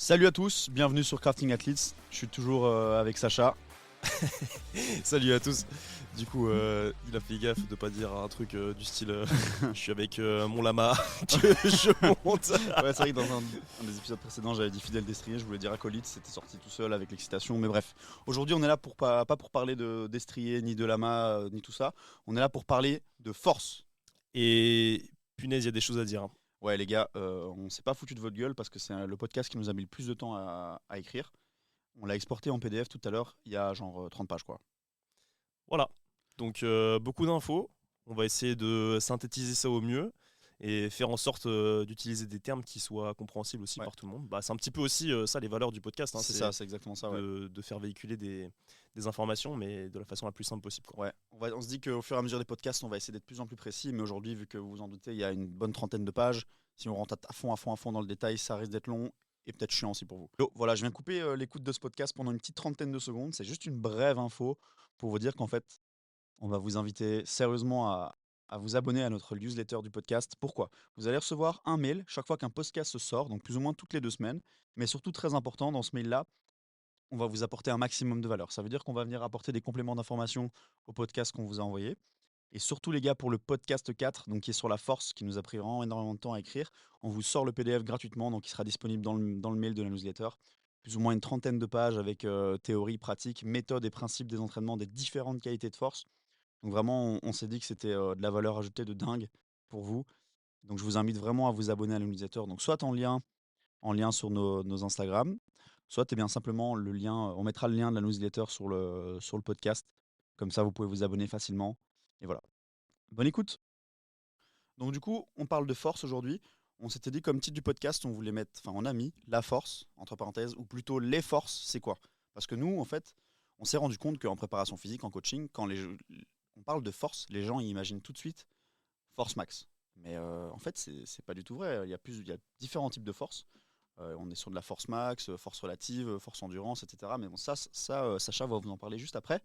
Salut à tous, bienvenue sur Crafting Athletes. Je suis toujours avec Sacha. Salut à tous. Du coup, il a fait gaffe de pas dire un truc du style je suis avec mon lama que je monte. Ouais, c'est vrai que dans un des épisodes précédents, j'avais dit fidèle destrier, je voulais dire acolyte, c'était sorti tout seul avec l'excitation. Mais bref, aujourd'hui, on est là pour pas pour parler de destrier, ni de lama, ni tout ça. On est là pour parler de force. Et punaise, il y a des choses à dire, hein. Ouais, les gars, on s'est pas foutu de votre gueule parce que c'est le podcast qui nous a mis le plus de temps à écrire. On l'a exporté en PDF tout à l'heure, il y a genre 30 pages, quoi. Voilà. Donc beaucoup d'infos. On va essayer de synthétiser ça au mieux et faire en sorte d'utiliser des termes qui soient compréhensibles aussi Ouais. par tout le monde. Bah, c'est un petit peu aussi ça les valeurs du podcast, hein, C'est ça, c'est exactement ça, ouais. de faire véhiculer des informations, mais de la façon la plus simple possible, quoi. Ouais, on se dit qu'au fur et à mesure des podcasts, on va essayer d'être de plus en plus précis. Mais aujourd'hui, vu que vous vous en doutez, il y a une bonne trentaine de pages. Si on rentre à fond dans le détail, ça risque d'être long et peut-être chiant aussi pour vous. Donc, voilà, je viens couper l'écoute de ce podcast pendant une petite trentaine de secondes. C'est juste une brève info pour vous dire qu'en fait, on va vous inviter sérieusement à vous abonner à notre newsletter du podcast. Pourquoi? Vous allez recevoir un mail chaque fois qu'un podcast se sort, donc plus ou moins toutes les 2 semaines. Mais surtout, très important, dans ce mail-là, on va vous apporter un maximum de valeur. Ça veut dire qu'on va venir apporter des compléments d'information au podcast qu'on vous a envoyé. Et surtout, les gars, pour le podcast 4, donc qui est sur la force, qui nous a pris vraiment énormément de temps à écrire, on vous sort le PDF gratuitement, donc il sera disponible dans le mail de la newsletter. Plus ou moins une trentaine de pages avec théorie, pratique, méthode et principes des entraînements des différentes qualités de force. Donc vraiment, on s'est dit que c'était de la valeur ajoutée de dingue pour vous. Donc je vous invite vraiment à vous abonner à la newsletter. Donc soit en lien sur nos Instagram, soit bien simplement le lien, on mettra le lien de la newsletter sur le podcast. Comme ça, vous pouvez vous abonner facilement. Et voilà. Bonne écoute. Donc du coup, on parle de force aujourd'hui. On s'était dit comme titre du podcast, on voulait mettre, enfin on a mis la force, entre parenthèses, ou plutôt les forces, c'est quoi? Parce que nous, en fait, on s'est rendu compte qu'en préparation physique, en coaching, quand on parle de force, les gens ils imaginent tout de suite force max. Mais en fait, c'est pas du tout vrai. Il y a différents types de force. On est sur de la force max, force relative, force endurance, etc. Mais bon, Sacha va vous en parler juste après.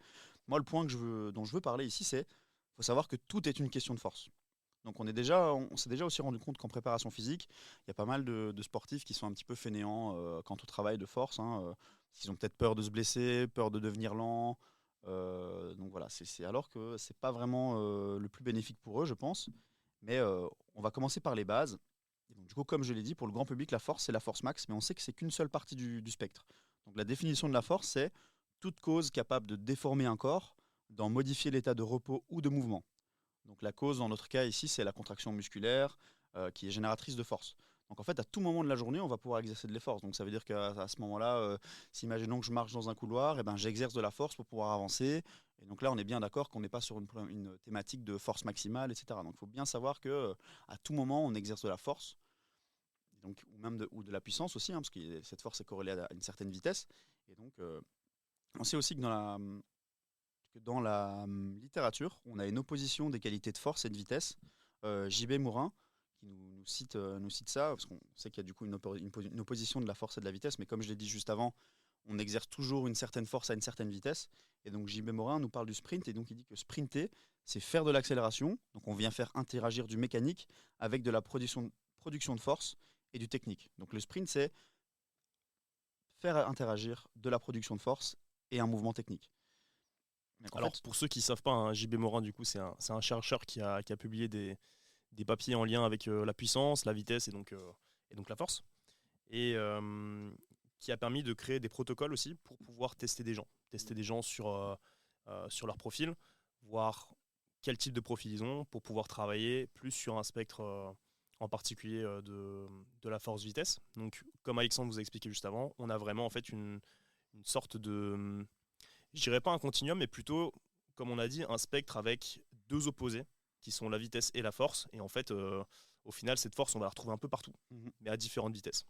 Moi, le point dont je veux parler ici, c'est faut savoir que tout est une question de force. Donc on s'est déjà aussi rendu compte qu'en préparation physique, il y a pas mal de sportifs qui sont un petit peu fainéants quant au travail de force, hein, ils ont peut-être peur de se blesser, peur de devenir lent. Donc voilà, alors que c'est pas vraiment le plus bénéfique pour eux, je pense. Mais on va commencer par les bases. Et donc, du coup, comme je l'ai dit, pour le grand public, la force, c'est la force max, mais on sait que c'est qu'une seule partie du spectre. Donc la définition de la force, c'est toute cause capable de déformer un corps, d'en modifier l'état de repos ou de mouvement. Donc la cause, dans notre cas ici, c'est la contraction musculaire qui est génératrice de force. Donc en fait, à tout moment de la journée, on va pouvoir exercer de l'effort. Donc ça veut dire qu'à ce moment-là, si imaginons que je marche dans un couloir, eh ben, j'exerce de la force pour pouvoir avancer. Et donc là, on est bien d'accord qu'on n'est pas sur une thématique de force maximale, etc. Donc il faut bien savoir que à tout moment, on exerce de la force, donc, ou même de la puissance aussi, hein, parce que cette force est corrélée à une certaine vitesse. Et donc, on sait aussi que dans la littérature, on a une opposition des qualités de force et de vitesse. J.B. Mourin, qui nous cite ça, parce qu'on sait qu'il y a du coup une opposition de la force et de la vitesse, mais comme je l'ai dit juste avant, on exerce toujours une certaine force à une certaine vitesse. Et donc J.B. Morin nous parle du sprint, et donc il dit que sprinter, c'est faire de l'accélération. Donc on vient faire interagir du mécanique avec de la production de force et du technique. Donc le sprint, c'est faire interagir de la production de force et un mouvement technique. Donc en Alors fait, pour ceux qui ne savent pas, hein, JB Morin, du coup, c'est un chercheur qui a publié des papiers en lien avec la puissance, la vitesse et donc la force. Et qui a permis de créer des protocoles aussi pour pouvoir tester des gens sur leur profil, voir quel type de profil ils ont pour pouvoir travailler plus sur un spectre en particulier de la force-vitesse. Donc comme Alexandre vous a expliqué juste avant, on a vraiment en fait une sorte de, je dirais pas un continuum, mais plutôt, comme on a dit, un spectre avec deux opposés qui sont la vitesse et la force. Et en fait, au final, cette force, on va la retrouver un peu partout, mhm, mais à différentes vitesses.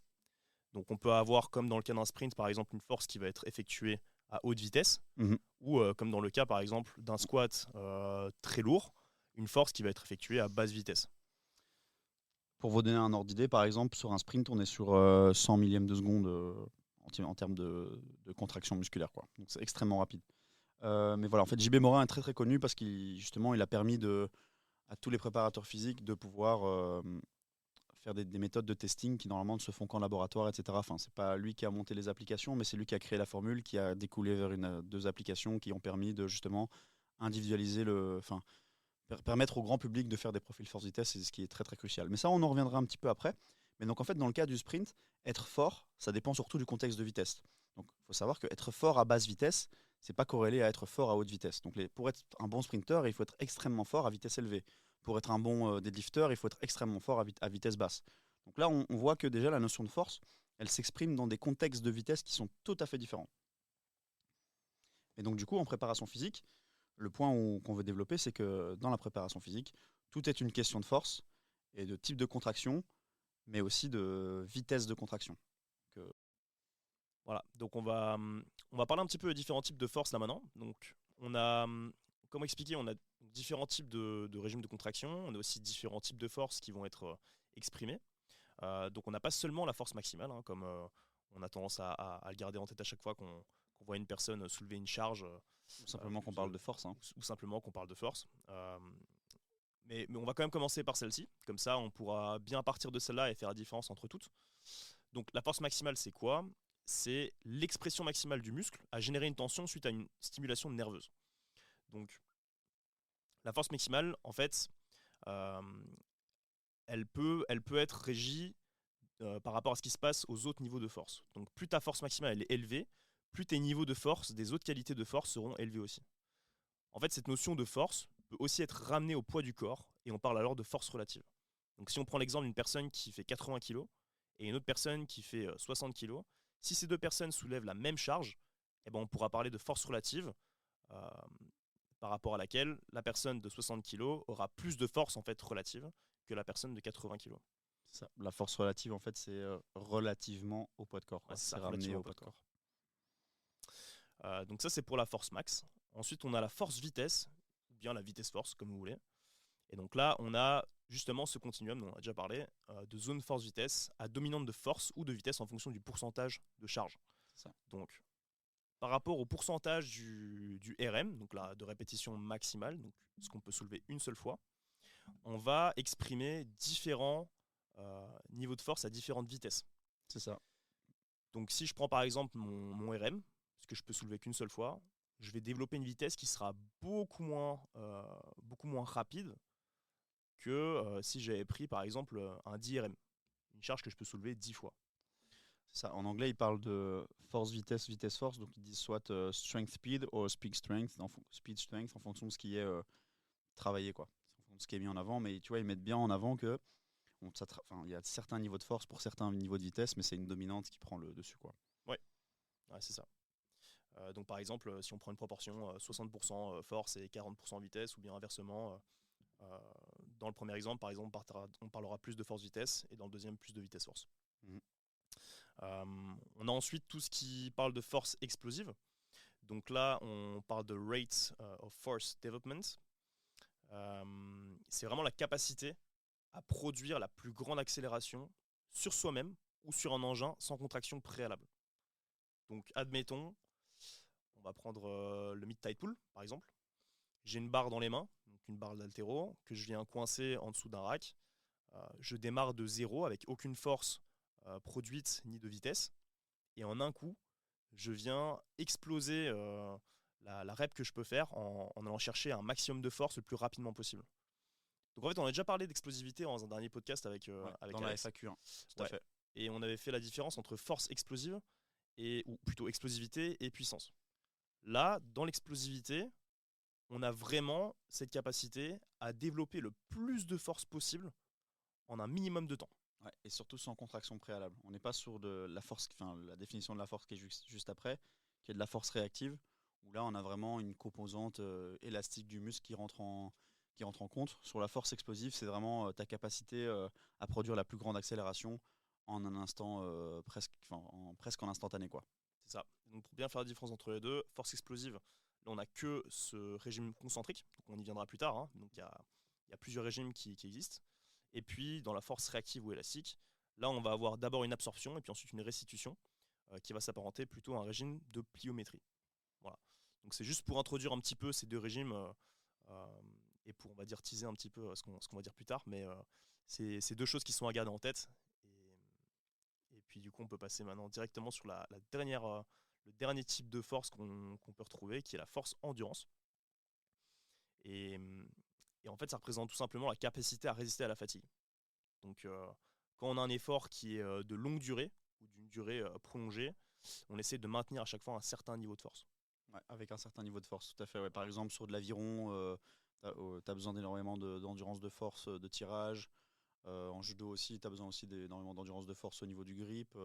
Donc on peut avoir, comme dans le cas d'un sprint, par exemple, une force qui va être effectuée à haute vitesse, mhm. ou comme dans le cas, par exemple, d'un squat très lourd, une force qui va être effectuée à basse vitesse. Pour vous donner un ordre d'idée, par exemple, sur un sprint, on est sur 100 millièmes de seconde en termes de contraction musculaire, quoi. Donc c'est extrêmement rapide. Mais voilà, en fait, JB Morin est très très connu parce qu'il justement il a permis à tous les préparateurs physiques de pouvoir faire des méthodes de testing qui normalement ne se font qu'en laboratoire, etc. Enfin, c'est pas lui qui a monté les applications, mais c'est lui qui a créé la formule, qui a découlé vers deux applications qui ont permis de justement individualiser permettre au grand public de faire des profils force vitesse, c'est ce qui est très très crucial. Mais ça, on en reviendra un petit peu après. Mais donc en fait, dans le cas du sprint, être fort, ça dépend surtout du contexte de vitesse. Donc il faut savoir que être fort à basse vitesse, c'est pas corrélé à être fort à haute vitesse. Donc pour être un bon sprinter, il faut être extrêmement fort à vitesse élevée. Pour être un bon deadlifter, il faut être extrêmement fort à vitesse basse. Donc là, on voit que déjà la notion de force, elle s'exprime dans des contextes de vitesse qui sont tout à fait différents. Et donc du coup, en préparation physique, le point qu'on veut développer, c'est que dans la préparation physique, tout est une question de force et de type de contraction, mais aussi de vitesse de contraction. Voilà, donc on va parler un petit peu des différents types de force là maintenant. Donc on a, comme expliqué, on a différents types de régimes de contraction, on a aussi différents types de forces qui vont être exprimés. Donc on n'a pas seulement la force maximale, hein, comme on a tendance à le garder en tête à chaque fois qu'on voit une personne soulever une charge. Ou simplement qu'on parle de force. Hein. Ou simplement qu'on parle de force. Mais on va quand même commencer par celle-ci, comme ça on pourra bien partir de celle-là et faire la différence entre toutes. Donc la force maximale, c'est quoi ? C'est l'expression maximale du muscle à générer une tension suite à une stimulation nerveuse. Donc la force maximale, en fait, elle peut être régie par rapport à ce qui se passe aux autres niveaux de force. Donc plus ta force maximale elle est élevée, plus tes niveaux de force des autres qualités de force seront élevés aussi. En fait, cette notion de force peut aussi être ramenée au poids du corps, et on parle alors de force relative. Donc si on prend l'exemple d'une personne qui fait 80 kg et une autre personne qui fait 60 kg, si ces deux personnes soulèvent la même charge, eh ben on pourra parler de force relative, euh, par rapport à laquelle la personne de 60 kg aura plus de force en fait relative que la personne de 80 kg. Ça. La force relative, en fait, c'est relativement au poids de corps. Ouais, c'est ramené au poids de corps. Donc ça, c'est pour la force max. Ensuite, on a la force vitesse, ou bien la vitesse force, comme vous voulez. Et donc là, on a justement ce continuum dont on a déjà parlé, de zone force-vitesse à dominante de force ou de vitesse en fonction du pourcentage de charge. Ça. Donc, par rapport au pourcentage du RM, donc là, de répétition maximale, donc ce qu'on peut soulever une seule fois, on va exprimer différents niveaux de force à différentes vitesses. C'est ça. Donc si je prends par exemple mon RM, ce que je peux soulever qu'une seule fois, je vais développer une vitesse qui sera beaucoup moins rapide que si j'avais pris par exemple un 10 RM, une charge que je peux soulever 10 fois. Ça. En anglais, ils parlent de force-vitesse, vitesse-force, donc ils disent soit strength-speed ou speed-strength, speed-strength en fonction de ce qui est travaillé, quoi. En fonction de ce qui est mis en avant, mais tu vois, ils mettent bien en avant que il y a certains niveaux de force pour certains niveaux de vitesse, mais c'est une dominante qui prend le dessus, quoi. Ouais, c'est ça. Donc par exemple, si on prend une proportion 60% force et 40% vitesse, ou bien inversement, dans le premier exemple, par exemple, on parlera plus de force-vitesse, et dans le deuxième, plus de vitesse-force. Mmh. On a ensuite tout ce qui parle de force explosive. Donc là, on parle de rate of force development. C'est vraiment la capacité à produire la plus grande accélération sur soi-même ou sur un engin sans contraction préalable. Donc admettons, on va prendre le mid-tide pull par exemple. J'ai une barre dans les mains, donc une barre d'haltéro, que je viens coincer en dessous d'un rack. Je démarre de zéro avec aucune force produite ni de vitesse. Et en un coup, je viens exploser la rep que je peux faire en allant chercher un maximum de force le plus rapidement possible. Donc en fait, on a déjà parlé d'explosivité dans un dernier podcast avec dans Alex. la FAQ1, tout à fait. Et on avait fait la différence entre force explosive, ou plutôt explosivité et puissance. Là, dans l'explosivité, on a vraiment cette capacité à développer le plus de force possible en un minimum de temps. Ouais, et surtout sans contraction préalable. On n'est pas sur de la force, la définition de la force qui est juste après, qui est de la force réactive, où là on a vraiment une composante élastique du muscle qui rentre en compte. Sur la force explosive, c'est vraiment ta capacité à produire la plus grande accélération en un instant presque en instantané, quoi. C'est ça. Donc pour bien faire la différence entre les deux, force explosive, là on n'a que ce régime concentrique, donc on y viendra plus tard, hein. Donc il y a plusieurs régimes qui existent. Et puis dans la force réactive ou élastique, là on va avoir d'abord une absorption et puis ensuite une restitution qui va s'apparenter plutôt à un régime de pliométrie. Voilà. Donc c'est juste pour introduire un petit peu ces deux régimes et pour, on va dire, teaser un petit peu ce qu'on va dire plus tard, mais C'est deux choses qui sont à garder en tête. Et puis du coup, on peut passer maintenant directement sur le dernier type de force qu'on peut retrouver, qui est la force endurance. Et, et en fait, ça représente tout simplement la capacité à résister à la fatigue. Donc, quand on a un effort qui est de longue durée ou d'une durée prolongée, on essaie de maintenir à chaque fois un certain niveau de force. Ouais, avec un certain niveau de force, tout à fait. Ouais. Par exemple, sur de l'aviron, tu as besoin d'énormément d'endurance de force, de tirage. En judo aussi, tu as besoin aussi d'énormément d'endurance de force au niveau du grip.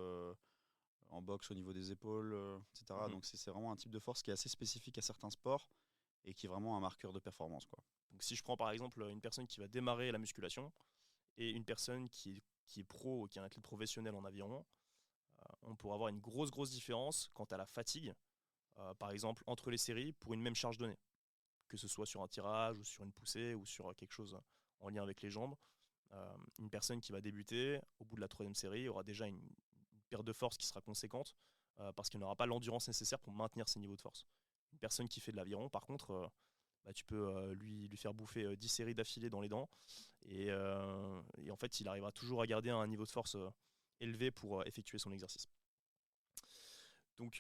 En boxe au niveau des épaules, etc. Mhm. Donc c'est vraiment un type de force qui est assez spécifique à certains sports et qui est vraiment un marqueur de performance, quoi. Donc, si je prends par exemple une personne qui va démarrer la musculation et une personne qui est pro, qui est un athlète professionnel en aviron, on pourra avoir une grosse différence quant à la fatigue, par exemple entre les séries pour une même charge donnée, que ce soit sur un tirage ou sur une poussée ou sur quelque chose en lien avec les jambes. Une personne qui va débuter, au bout de la troisième série, aura déjà une perte de force qui sera conséquente parce qu'elle n'aura pas l'endurance nécessaire pour maintenir ses niveaux de force. Une personne qui fait de l'aviron, par contre, tu peux lui faire bouffer 10 séries d'affilée dans les dents et en fait, il arrivera toujours à garder un niveau de force élevé pour effectuer son exercice. Donc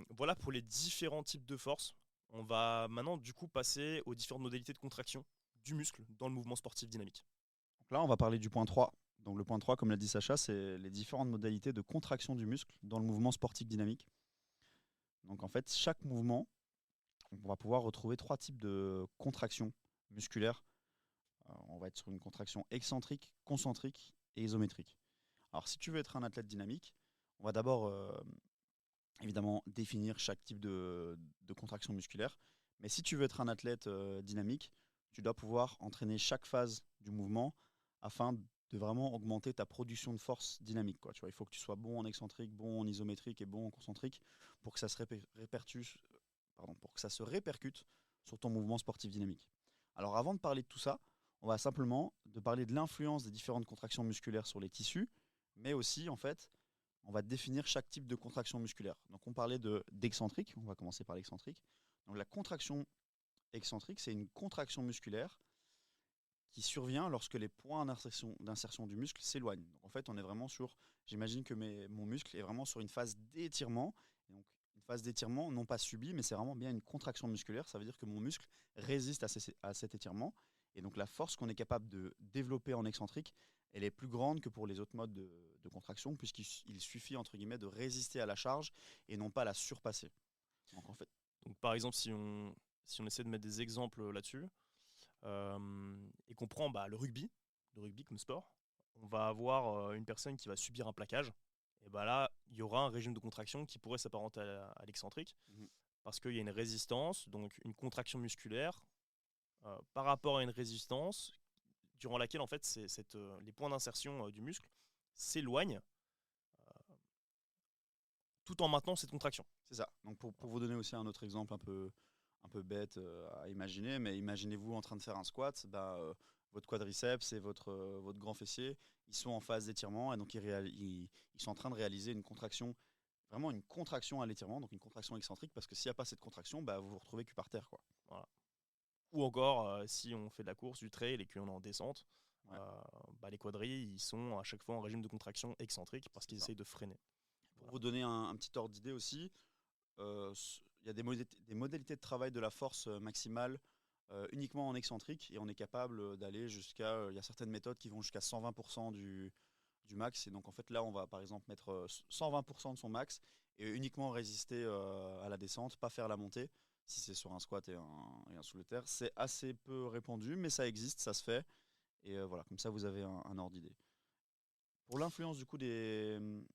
voilà pour les différents types de force. On va maintenant du coup passer aux différentes modalités de contraction du muscle dans le mouvement sportif dynamique. Donc là, on va parler du point 3. Donc le point 3, comme l'a dit Sacha, c'est les différentes modalités de contraction du muscle dans le mouvement sportif dynamique. Donc en fait, chaque mouvement, on va pouvoir retrouver 3 types de contractions musculaires. On va être sur une contraction excentrique, concentrique et isométrique. Alors si tu veux être un athlète dynamique, on va d'abord évidemment définir chaque type de contraction musculaire. Mais si tu veux être un athlète dynamique, tu dois pouvoir entraîner chaque phase du mouvement afin de vraiment augmenter ta production de force dynamique, quoi. Tu vois, il faut que tu sois bon en excentrique, bon en isométrique et bon en concentrique pour que ça se pour que ça se répercute sur ton mouvement sportif dynamique. Alors avant de parler de tout ça, on va simplement de parler de l'influence des différentes contractions musculaires sur les tissus, mais aussi en fait on va définir chaque type de contraction musculaire. Donc on parlait d'excentrique, on va commencer par l'excentrique. Donc la contraction excentrique, c'est une contraction musculaire qui survient lorsque les points d'insertion du muscle s'éloignent. Donc en fait, on est vraiment j'imagine que mon muscle est vraiment sur une phase d'étirement. Et donc une phase d'étirement non pas subie, mais c'est vraiment bien une contraction musculaire. Ça veut dire que mon muscle résiste à cet étirement. Et donc la force qu'on est capable de développer en excentrique, elle est plus grande que pour les autres modes de contraction, puisqu'il suffit, entre guillemets, de résister à la charge et non pas la surpasser. Donc en fait, Donc par exemple, si on essaie de mettre des exemples là-dessus, et qu'on prend le rugby comme sport, on va avoir une personne qui va subir un plaquage. Et là, il y aura un régime de contraction qui pourrait s'apparenter à l'excentrique, parce qu'il y a une résistance, donc une contraction musculaire par rapport à une résistance durant laquelle en fait les points d'insertion du muscle s'éloignent tout en maintenant cette contraction. c'est ça. Donc pour vous donner aussi un autre exemple un peu bête à imaginer, mais imaginez-vous en train de faire un squat, votre quadriceps et votre grand fessier, ils sont en phase d'étirement et donc ils sont en train de réaliser une contraction, vraiment une contraction à l'étirement, donc une contraction excentrique, parce que s'il n'y a pas cette contraction, vous vous retrouvez cul par terre, quoi. Voilà. Ou encore, si on fait de la course, du trail et qu'on est en descente, Ouais, les quadrilles, ils sont à chaque fois en régime de contraction excentrique parce qu'ils c'est ça. essayent de freiner. Pour Voilà. vous donner un petit ordre d'idée aussi, il y a des modalités de travail de la force maximale uniquement en excentrique et on est capable d'aller il y a certaines méthodes qui vont jusqu'à 120% du max. Et donc en fait là, on va par exemple mettre 120% de son max et uniquement résister à la descente, pas faire la montée. Si c'est sur un squat et un soulevé de terre, c'est assez peu répandu, mais ça existe, ça se fait. Et voilà, comme ça vous avez un ordre d'idée. Pour l'influence du coup de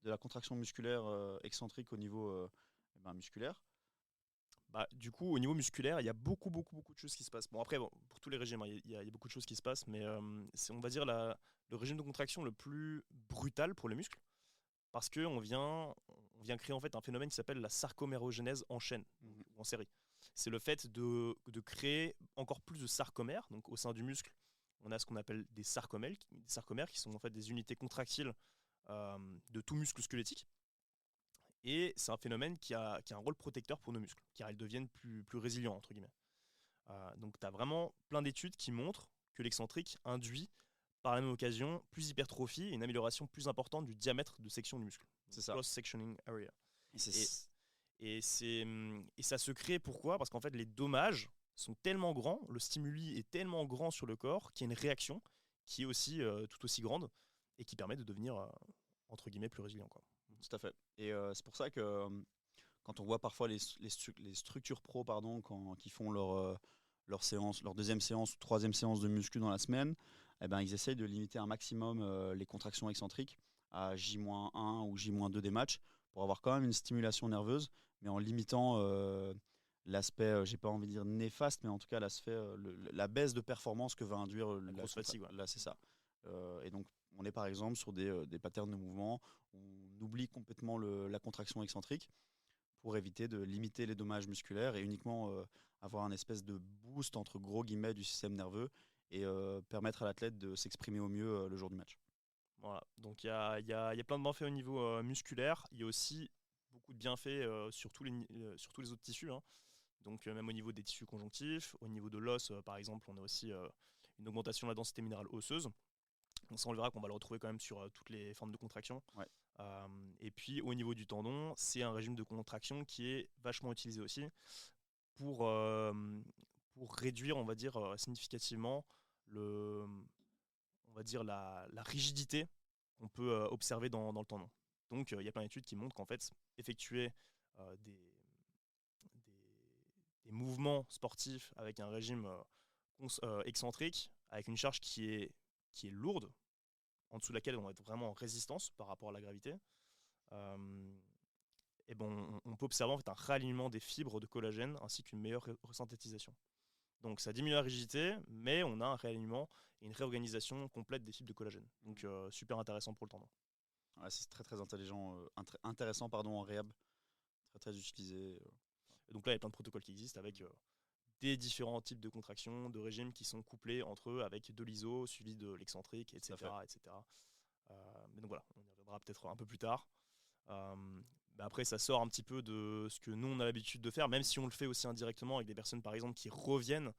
la contraction musculaire excentrique au niveau musculaire. Du coup, au niveau musculaire, il y a beaucoup de choses qui se passent. Bon, après, pour tous les régimes, hein, il y a beaucoup de choses qui se passent, mais c'est, on va dire, le régime de contraction le plus brutal pour le muscle, parce qu'on vient créer en fait un phénomène qui s'appelle la sarcomérogénèse en chaîne, Mhm. ou en série. C'est le fait de créer encore plus de sarcomères. Donc, au sein du muscle, on a ce qu'on appelle des sarcomères qui sont en fait des unités contractiles de tout muscle squelettique. Et c'est un phénomène qui a un rôle protecteur pour nos muscles, car ils deviennent plus résilients, entre guillemets. Donc tu as vraiment plein d'études qui montrent que l'excentrique induit par la même occasion plus d'hypertrophie et une amélioration plus importante du diamètre de section du muscle. C'est ça. Cross-sectioning area. Et c'est- Et ça se crée pourquoi? Parce qu'en fait, les dommages sont tellement grands, le stimuli est tellement grand sur le corps qu'il y a une réaction qui est aussi tout aussi grande et qui permet de devenir, entre guillemets, plus résilient, quoi. Tout à fait. Et c'est pour ça que quand on voit parfois les structures pro qui font leur séance, leur deuxième séance ou troisième séance de muscu dans la semaine, eh ben, ils essayent de limiter un maximum les contractions excentriques à J-1 ou J-2 des matchs pour avoir quand même une stimulation nerveuse, mais en limitant l'aspect, j'ai pas envie de dire néfaste, mais en tout cas l'aspect, la baisse de performance que va induire La grosse fatigue, ouais. Là, c'est ça. Et donc, on est par exemple sur des patterns de mouvement où on oublie complètement la contraction excentrique pour éviter de limiter les dommages musculaires et uniquement avoir un espèce de boost entre gros guillemets du système nerveux et permettre à l'athlète de s'exprimer au mieux le jour du match. Voilà. Donc il y a plein de bienfaits au niveau musculaire. Il y a aussi beaucoup de bienfaits sur tous les autres tissus, hein. Donc même au niveau des tissus conjonctifs, au niveau de l'os, par exemple, on a aussi une augmentation de la densité minérale osseuse. Donc ça, on le verra qu'on va le retrouver quand même sur toutes les formes de contraction. Ouais. Et puis au niveau du tendon, c'est un régime de contraction qui est vachement utilisé aussi pour, euh, pour réduire, on va dire, significativement on va dire la rigidité qu'on peut observer dans le tendon. Donc il y a plein d'études qui montrent qu'en fait, effectuer des mouvements sportifs avec un régime excentrique, avec une charge qui est lourde, en dessous de laquelle on va être vraiment en résistance par rapport à la gravité, et bon, on peut observer en fait un réalignement des fibres de collagène ainsi qu'une meilleure resynthétisation. Donc ça diminue la rigidité, mais on a un réalignement et une réorganisation complète des fibres de collagène. Donc super intéressant pour le tendon. Ouais, c'est très très intéressant en réhab, très très utilisé. Et donc là, il y a plein de protocoles qui existent avec des différents types de contractions, de régimes qui sont couplés entre eux avec de l'iso, suivi de l'excentrique, etc. etc. Mais donc voilà, on y reviendra peut-être un peu plus tard. Après, ça sort un petit peu de ce que nous, on a l'habitude de faire, même si on le fait aussi indirectement avec des personnes, par exemple, qui reviennent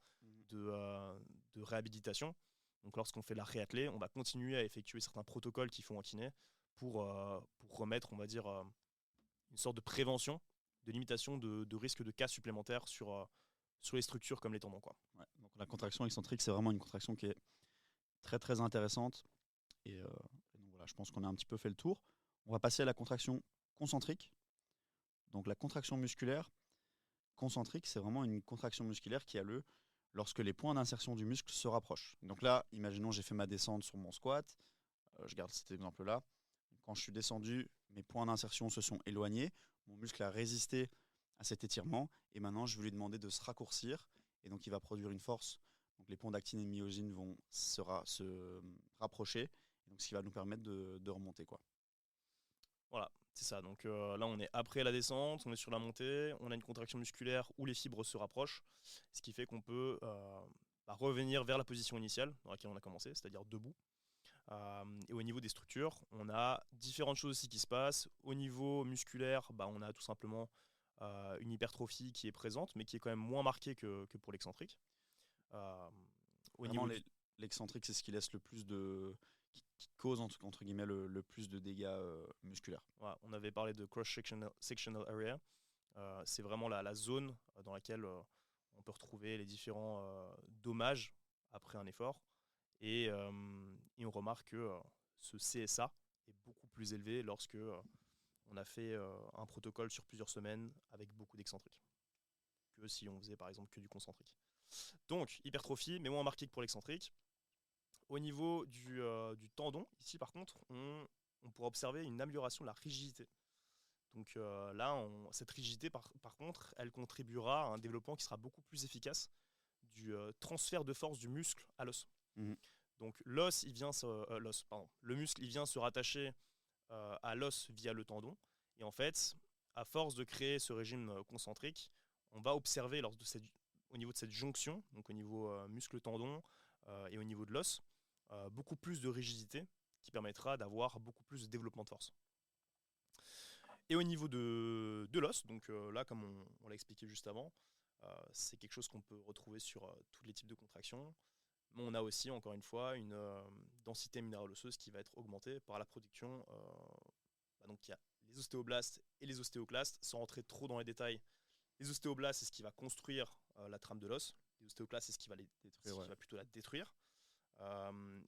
de réhabilitation. Donc lorsqu'on fait la réathlée, on va continuer à effectuer certains protocoles qui font en kiné pour remettre, on va dire, une sorte de prévention, de limitation de risque de cas supplémentaires sur les structures comme les tendons, quoi. Ouais, donc la contraction excentrique, c'est vraiment une contraction qui est très très intéressante. Et donc voilà, je pense qu'on a un petit peu fait le tour. On va passer à la contraction concentrique. Donc la contraction musculaire concentrique, c'est vraiment une contraction musculaire qui a lieu lorsque les points d'insertion du muscle se rapprochent. Donc là, imaginons j'ai fait ma descente sur mon squat. Je garde cet exemple-là. Quand je suis descendu, mes points d'insertion se sont éloignés. Mon muscle a résisté à cet étirement. Et maintenant, je vais lui demander de se raccourcir. Et donc, il va produire une force. Donc, les ponts d'actine et de myosine vont se rapprocher. Donc, ce qui va nous permettre de remonter, quoi. Voilà, c'est ça. Donc là, on est après la descente, on est sur la montée, on a une contraction musculaire où les fibres se rapprochent, ce qui fait qu'on peut revenir vers la position initiale dans laquelle on a commencé, c'est-à-dire debout. Et au niveau des structures, on a différentes choses aussi qui se passent. Au niveau musculaire, on a tout simplement une hypertrophie qui est présente, mais qui est quand même moins marquée que pour l'excentrique. L'excentrique, c'est ce qui laisse le plus qui cause entre guillemets le plus de dégâts musculaires. Ouais, on avait parlé de cross-sectional area. C'est vraiment la zone dans laquelle on peut retrouver les différents dommages après un effort. Et on remarque que ce CSA est beaucoup plus élevé lorsque on a fait un protocole sur plusieurs semaines avec beaucoup d'excentriques que si on faisait par exemple que du concentrique. Donc hypertrophie, mais moins marquée que pour l'excentrique. Au niveau du tendon, ici par contre, on pourra observer une amélioration de la rigidité. Donc là, cette rigidité, par contre, elle contribuera à un développement qui sera beaucoup plus efficace du transfert de force du muscle à l'os. Mmh. Donc le muscle, il vient se rattacher à l'os via le tendon. Et en fait, à force de créer ce régime concentrique, on va observer au niveau de cette jonction, donc au niveau muscle-tendon et au niveau de l'os, beaucoup plus de rigidité qui permettra d'avoir beaucoup plus de développement de force. Et au niveau de l'os, donc là, comme on l'a expliqué juste avant, c'est quelque chose qu'on peut retrouver sur tous les types de contractions. Mais on a aussi, encore une fois, une densité minérale osseuse qui va être augmentée par la production. Donc il y a les ostéoblastes et les ostéoclastes. Sans rentrer trop dans les détails, les ostéoblastes, c'est ce qui va construire la trame de l'os. Les ostéoclastes, c'est ce qui va, Détruire, qui va plutôt la détruire.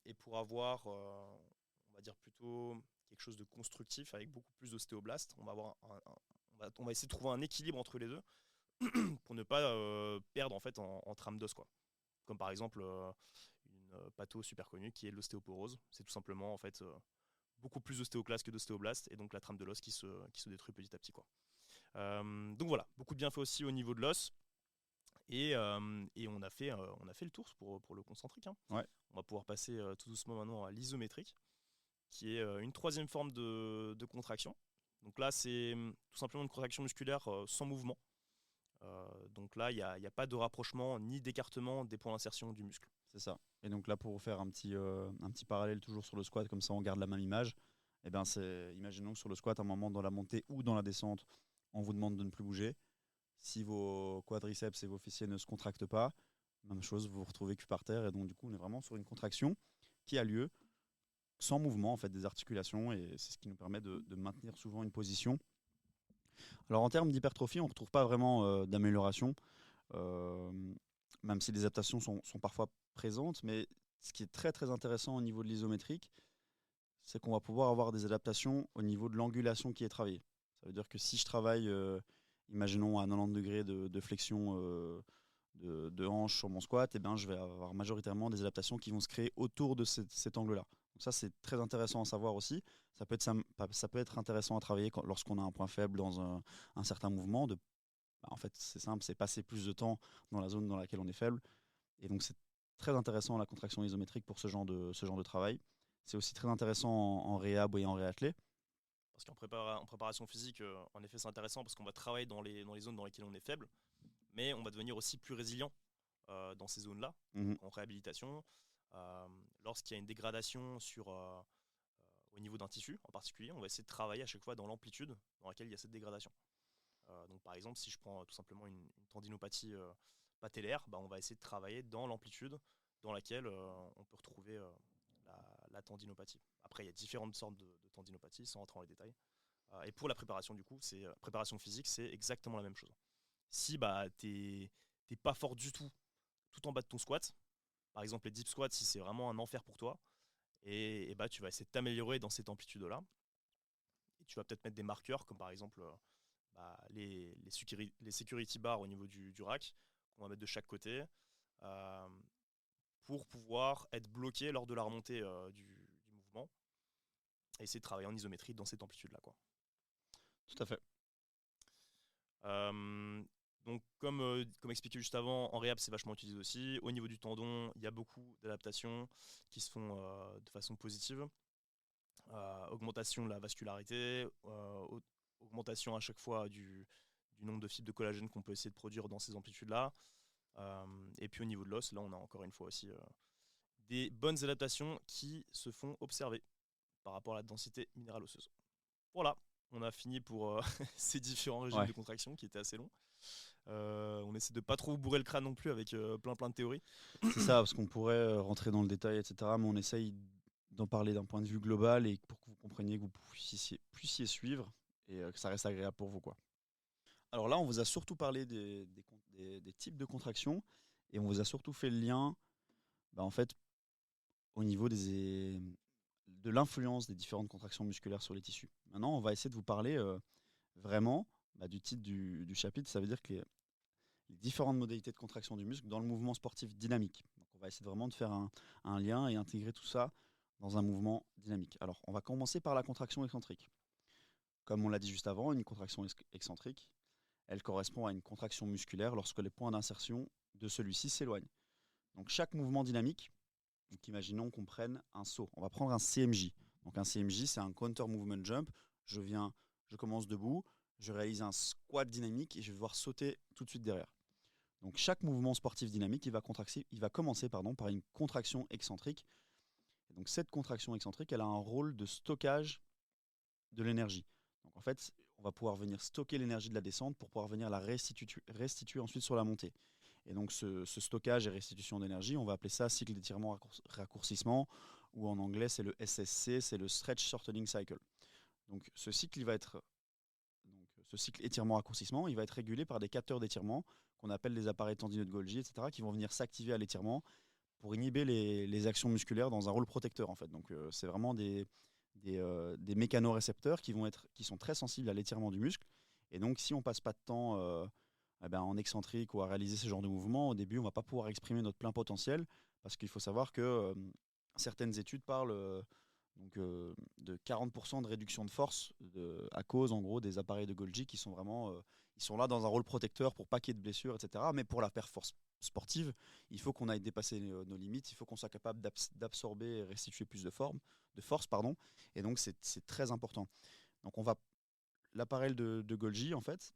Et pour avoir, on va dire plutôt quelque chose de constructif avec beaucoup plus d'ostéoblastes, on va avoir on va essayer de trouver un équilibre entre les deux pour ne pas perdre en fait en trame d'os, quoi. Comme par exemple une patho super connue qui est l'ostéoporose. C'est tout simplement en fait beaucoup plus d'ostéoclastes que d'ostéoblastes et donc la trame de l'os qui se détruit petit à petit, quoi. Donc voilà, beaucoup de bienfaits aussi au niveau de l'os. Et on a fait le tour pour le concentrique, hein. Ouais. On va pouvoir passer tout doucement maintenant à l'isométrique, qui est une troisième forme de contraction. Donc là, c'est tout simplement une contraction musculaire sans mouvement. Donc là, il n'y a pas de rapprochement ni d'écartement des points d'insertion du muscle. C'est ça. Et donc là, pour faire un petit parallèle toujours sur le squat, comme ça on garde la même image, eh ben imaginons que sur le squat, à un moment dans la montée ou dans la descente, on vous demande de ne plus bouger. Si vos quadriceps et vos fessiers ne se contractent pas, même chose, vous vous retrouvez cul par terre. Et donc du coup, on est vraiment sur une contraction qui a lieu sans mouvement en fait, des articulations. Et c'est ce qui nous permet de maintenir souvent une position. Alors en termes d'hypertrophie, on ne retrouve pas vraiment d'amélioration. Euh, Même si les adaptations sont parfois présentes, mais ce qui est très très intéressant au niveau de l'isométrique, c'est qu'on va pouvoir avoir des adaptations au niveau de l'angulation qui est travaillée. Ça veut dire que si je travaille, imaginons à 90 degrés de flexion de hanche sur mon squat, eh ben, je vais avoir majoritairement des adaptations qui vont se créer autour de cet angle-là. Donc ça, c'est très intéressant à savoir aussi. Ça peut être intéressant à travailler lorsqu'on a un point faible dans un certain mouvement. En fait, c'est simple, c'est passer plus de temps dans la zone dans laquelle on est faible. Et donc, c'est très intéressant la contraction isométrique pour ce genre de travail. C'est aussi très intéressant en réhab et en réathlé. Parce en préparation physique, en effet, c'est intéressant parce qu'on va travailler dans les zones dans lesquelles on est faible, mais on va devenir aussi plus résilient dans ces zones-là. Mhm. En réhabilitation, lorsqu'il y a une dégradation au niveau d'un tissu en particulier, on va essayer de travailler à chaque fois dans l'amplitude dans laquelle il y a cette dégradation. Donc par exemple, si je prends tout simplement une tendinopathie patellaire, on va essayer de travailler dans l'amplitude dans laquelle on peut retrouver la tendinopathie. Après, il y a différentes sortes de tendinopathie, sans rentrer dans les détails. Et pour la préparation, du coup, préparation physique, c'est exactement la même chose. Si t'es pas fort du tout en bas de ton squat, par exemple les deep squats, si c'est vraiment un enfer pour toi, et tu vas essayer de t'améliorer dans cette amplitude-là. Et tu vas peut-être mettre des marqueurs, comme par exemple les security bars au niveau du rack, qu'on va mettre de chaque côté, pour pouvoir être bloqué lors de la remontée du mouvement, et essayer de travailler en isométrie dans cette amplitude-là, quoi. Tout à fait. Donc comme expliqué juste avant, en réhab c'est vachement utilisé aussi. Au niveau du tendon, il y a beaucoup d'adaptations qui se font de façon positive. Augmentation de la vascularité, augmentation à chaque fois du nombre de fibres de collagène qu'on peut essayer de produire dans ces amplitudes-là. Et puis au niveau de l'os, là on a encore une fois aussi des bonnes adaptations qui se font observer par rapport à la densité minérale osseuse. Voilà, on a fini pour ces différents régimes de contraction qui étaient assez longs. On essaie de pas trop bourrer le crâne non plus avec plein de théories. C'est ça, parce qu'on pourrait rentrer dans le détail, etc. Mais on essaye d'en parler d'un point de vue global et pour que vous compreniez, que vous puissiez suivre et que ça reste agréable pour vous, quoi. Alors là, on vous a surtout parlé des types de contractions et on vous a surtout fait le lien, en fait, au niveau de l'influence des différentes contractions musculaires sur les tissus. Maintenant, on va essayer de vous parler vraiment du titre du chapitre. Ça veut dire que les différentes modalités de contraction du muscle dans le mouvement sportif dynamique. Donc on va essayer vraiment de faire un lien et intégrer tout ça dans un mouvement dynamique. Alors, on va commencer par la contraction excentrique. Comme on l'a dit juste avant, une contraction excentrique, elle correspond à une contraction musculaire lorsque les points d'insertion de celui-ci s'éloignent. Donc chaque mouvement dynamique, donc imaginons qu'on prenne un saut. On va prendre un CMJ. Donc un CMJ, c'est un counter movement jump. Je commence debout, je réalise un squat dynamique et je vais devoir sauter tout de suite derrière. Donc chaque mouvement sportif dynamique, il va commencer par une contraction excentrique. Et donc cette contraction excentrique, elle a un rôle de stockage de l'énergie. Donc en fait, on va pouvoir venir stocker l'énergie de la descente pour pouvoir venir la restituer ensuite sur la montée. Et donc ce stockage et restitution d'énergie, on va appeler ça cycle d'étirement raccourcissement, ou en anglais c'est le SSC, c'est le Stretch Shortening Cycle. Donc ce cycle étirement-raccourcissement, il va être régulé par des capteurs d'étirement qu'on appelle les appareils tendineux de Golgi, etc., qui vont venir s'activer à l'étirement pour inhiber les actions musculaires dans un rôle protecteur en fait. Donc c'est vraiment des mécanorécepteurs qui sont très sensibles à l'étirement du muscle. Et donc si on passe pas de temps en excentrique ou à réaliser ce genre de mouvements, au début on va pas pouvoir exprimer notre plein potentiel parce qu'il faut savoir que certaines études parlent de 40% de réduction de force à cause en gros des appareils de Golgi qui sont vraiment ils sont là dans un rôle protecteur pour pas qu'il y ait de blessures, etc. Mais pour la performance sportive, il faut qu'on aille dépasser nos limites, il faut qu'on soit capable d'absorber et restituer plus de force, pardon. Et donc c'est très important. Donc l'appareil de Golgi en fait,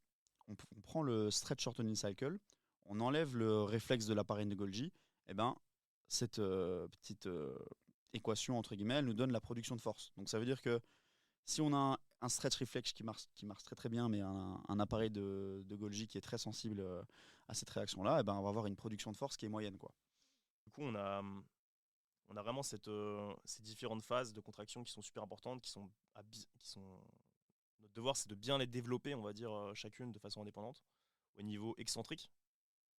on prend le stretch shortening cycle, on enlève le réflexe de l'appareil de Golgi, et ben cette petite équation entre guillemets, elle nous donne la production de force. Donc ça veut dire que si on a un stretch reflex qui marche très très bien, mais un appareil de Golgi qui est très sensible à cette réaction-là, et ben on va avoir une production de force qui est moyenne, quoi. Du coup, on a vraiment ces différentes phases de contraction qui sont super importantes, notre devoir, c'est de bien les développer, on va dire, chacune de façon indépendante, au niveau excentrique,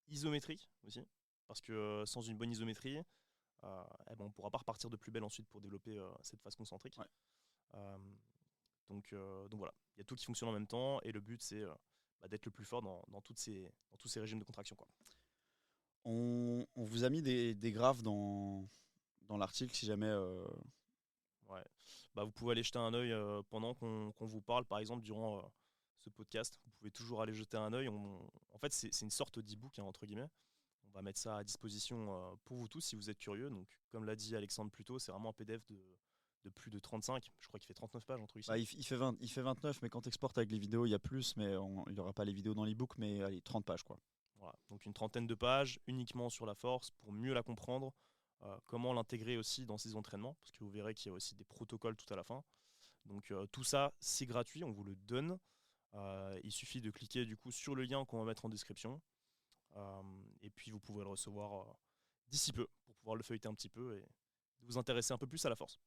isométrique aussi, parce que sans une bonne isométrie, on ne pourra pas repartir de plus belle ensuite pour développer cette phase concentrique. Ouais. Donc voilà, il y a tout qui fonctionne en même temps, et le but, c'est d'être le plus fort dans tous ces régimes de contraction, quoi. On vous a mis des graphes dans l'article si jamais. Ouais. Vous pouvez aller jeter un œil pendant qu'on vous parle, par exemple, durant ce podcast. Vous pouvez toujours aller jeter un œil. En fait, c'est une sorte d'e-book, hein, entre guillemets. On va mettre ça à disposition pour vous tous si vous êtes curieux. Donc, comme l'a dit Alexandre plus tôt, c'est vraiment un PDF de plus de 35. Je crois qu'il fait 39 pages entre ici. Il fait 29, mais quand tu exportes avec les vidéos, il y a plus, mais il n'y aura pas les vidéos dans l'e-book, mais allez, 30 pages, quoi. Voilà. Donc, une trentaine de pages uniquement sur la force pour mieux la comprendre. Comment l'intégrer aussi dans ses entraînements, parce que vous verrez qu'il y a aussi des protocoles tout à la fin. Donc tout ça, c'est gratuit, on vous le donne. Il suffit de cliquer du coup sur le lien qu'on va mettre en description. Et puis vous pouvez le recevoir d'ici peu pour pouvoir le feuilleter un petit peu et vous intéresser un peu plus à la force.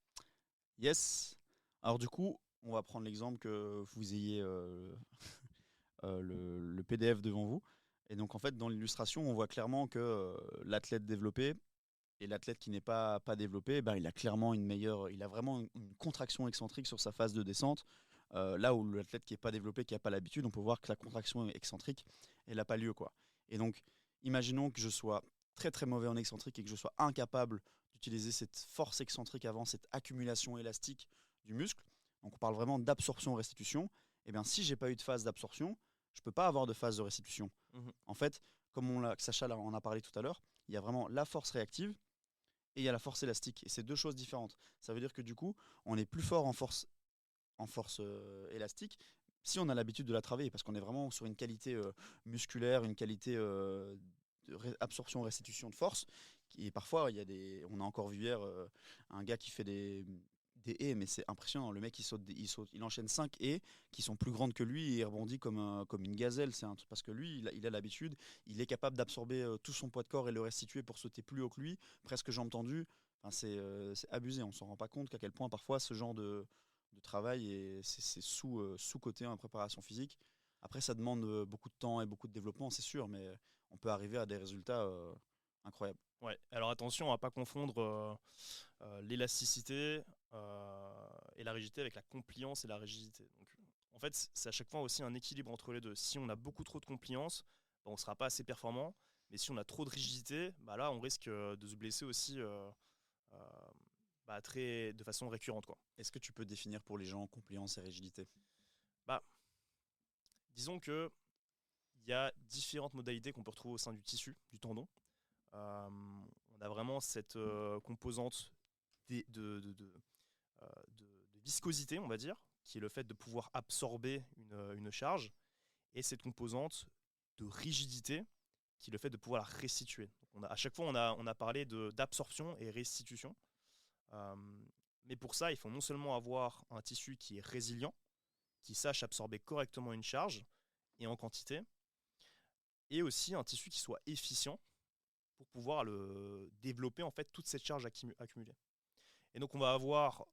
Yes. Alors du coup, on va prendre l'exemple que vous ayez le PDF devant vous. Et donc en fait, dans l'illustration, on voit clairement que l'athlète développé et l'athlète qui n'est pas développé, il a clairement il a vraiment une contraction excentrique sur sa phase de descente. Là où l'athlète qui n'est pas développé, qui n'a pas l'habitude, on peut voir que la contraction excentrique, elle n'a pas lieu, quoi. Et donc, imaginons que je sois très très mauvais en excentrique et que je sois incapable d'utiliser cette force excentrique avant cette accumulation élastique du muscle. Donc on parle vraiment d'absorption-restitution. Et bien si j'ai pas eu de phase d'absorption, je peux pas avoir de phase de restitution. En fait, comme Sacha en a parlé tout à l'heure, il y a vraiment la force réactive et il y a la force élastique. Et c'est deux choses différentes. Ça veut dire que du coup, on est plus fort en force élastique si on a l'habitude de la travailler, parce qu'on est vraiment sur une qualité musculaire, une qualité absorption-restitution de force. Et parfois, on a encore vu hier un gars qui fait des haies, mais c'est impressionnant. Le mec, il enchaîne 5 haies qui sont plus grandes que lui et il rebondit comme une gazelle. C'est un truc parce que lui, il a l'habitude, il est capable d'absorber tout son poids de corps et le restituer pour sauter plus haut que lui, presque jambes tendues. Enfin, c'est abusé. On s'en rend pas compte qu'à quel point parfois ce genre de travail et c'est sous-coté en préparation physique. Après, ça demande beaucoup de temps et beaucoup de développement, c'est sûr, mais on peut arriver à des résultats incroyables. Ouais, alors attention à ne pas confondre l'élasticité et la rigidité avec la compliance et la rigidité. Donc, en fait, c'est à chaque fois aussi un équilibre entre les deux. Si on a beaucoup trop de compliance, on ne sera pas assez performant. Mais si on a trop de rigidité, là, on risque de se blesser aussi de façon récurrente, quoi. Est-ce que tu peux définir pour les gens compliance et rigidité? Disons que il y a différentes modalités qu'on peut retrouver au sein du tissu, du tendon. On a vraiment cette composante de viscosité, on va dire, qui est le fait de pouvoir absorber une charge, et cette composante de rigidité, qui est le fait de pouvoir la restituer. Donc à chaque fois, on a parlé d'absorption et restitution. Mais pour ça, il faut non seulement avoir un tissu qui est résilient, qui sache absorber correctement une charge et en quantité, et aussi un tissu qui soit efficient pour pouvoir développer en fait toute cette charge accumulée. Et donc on va avoir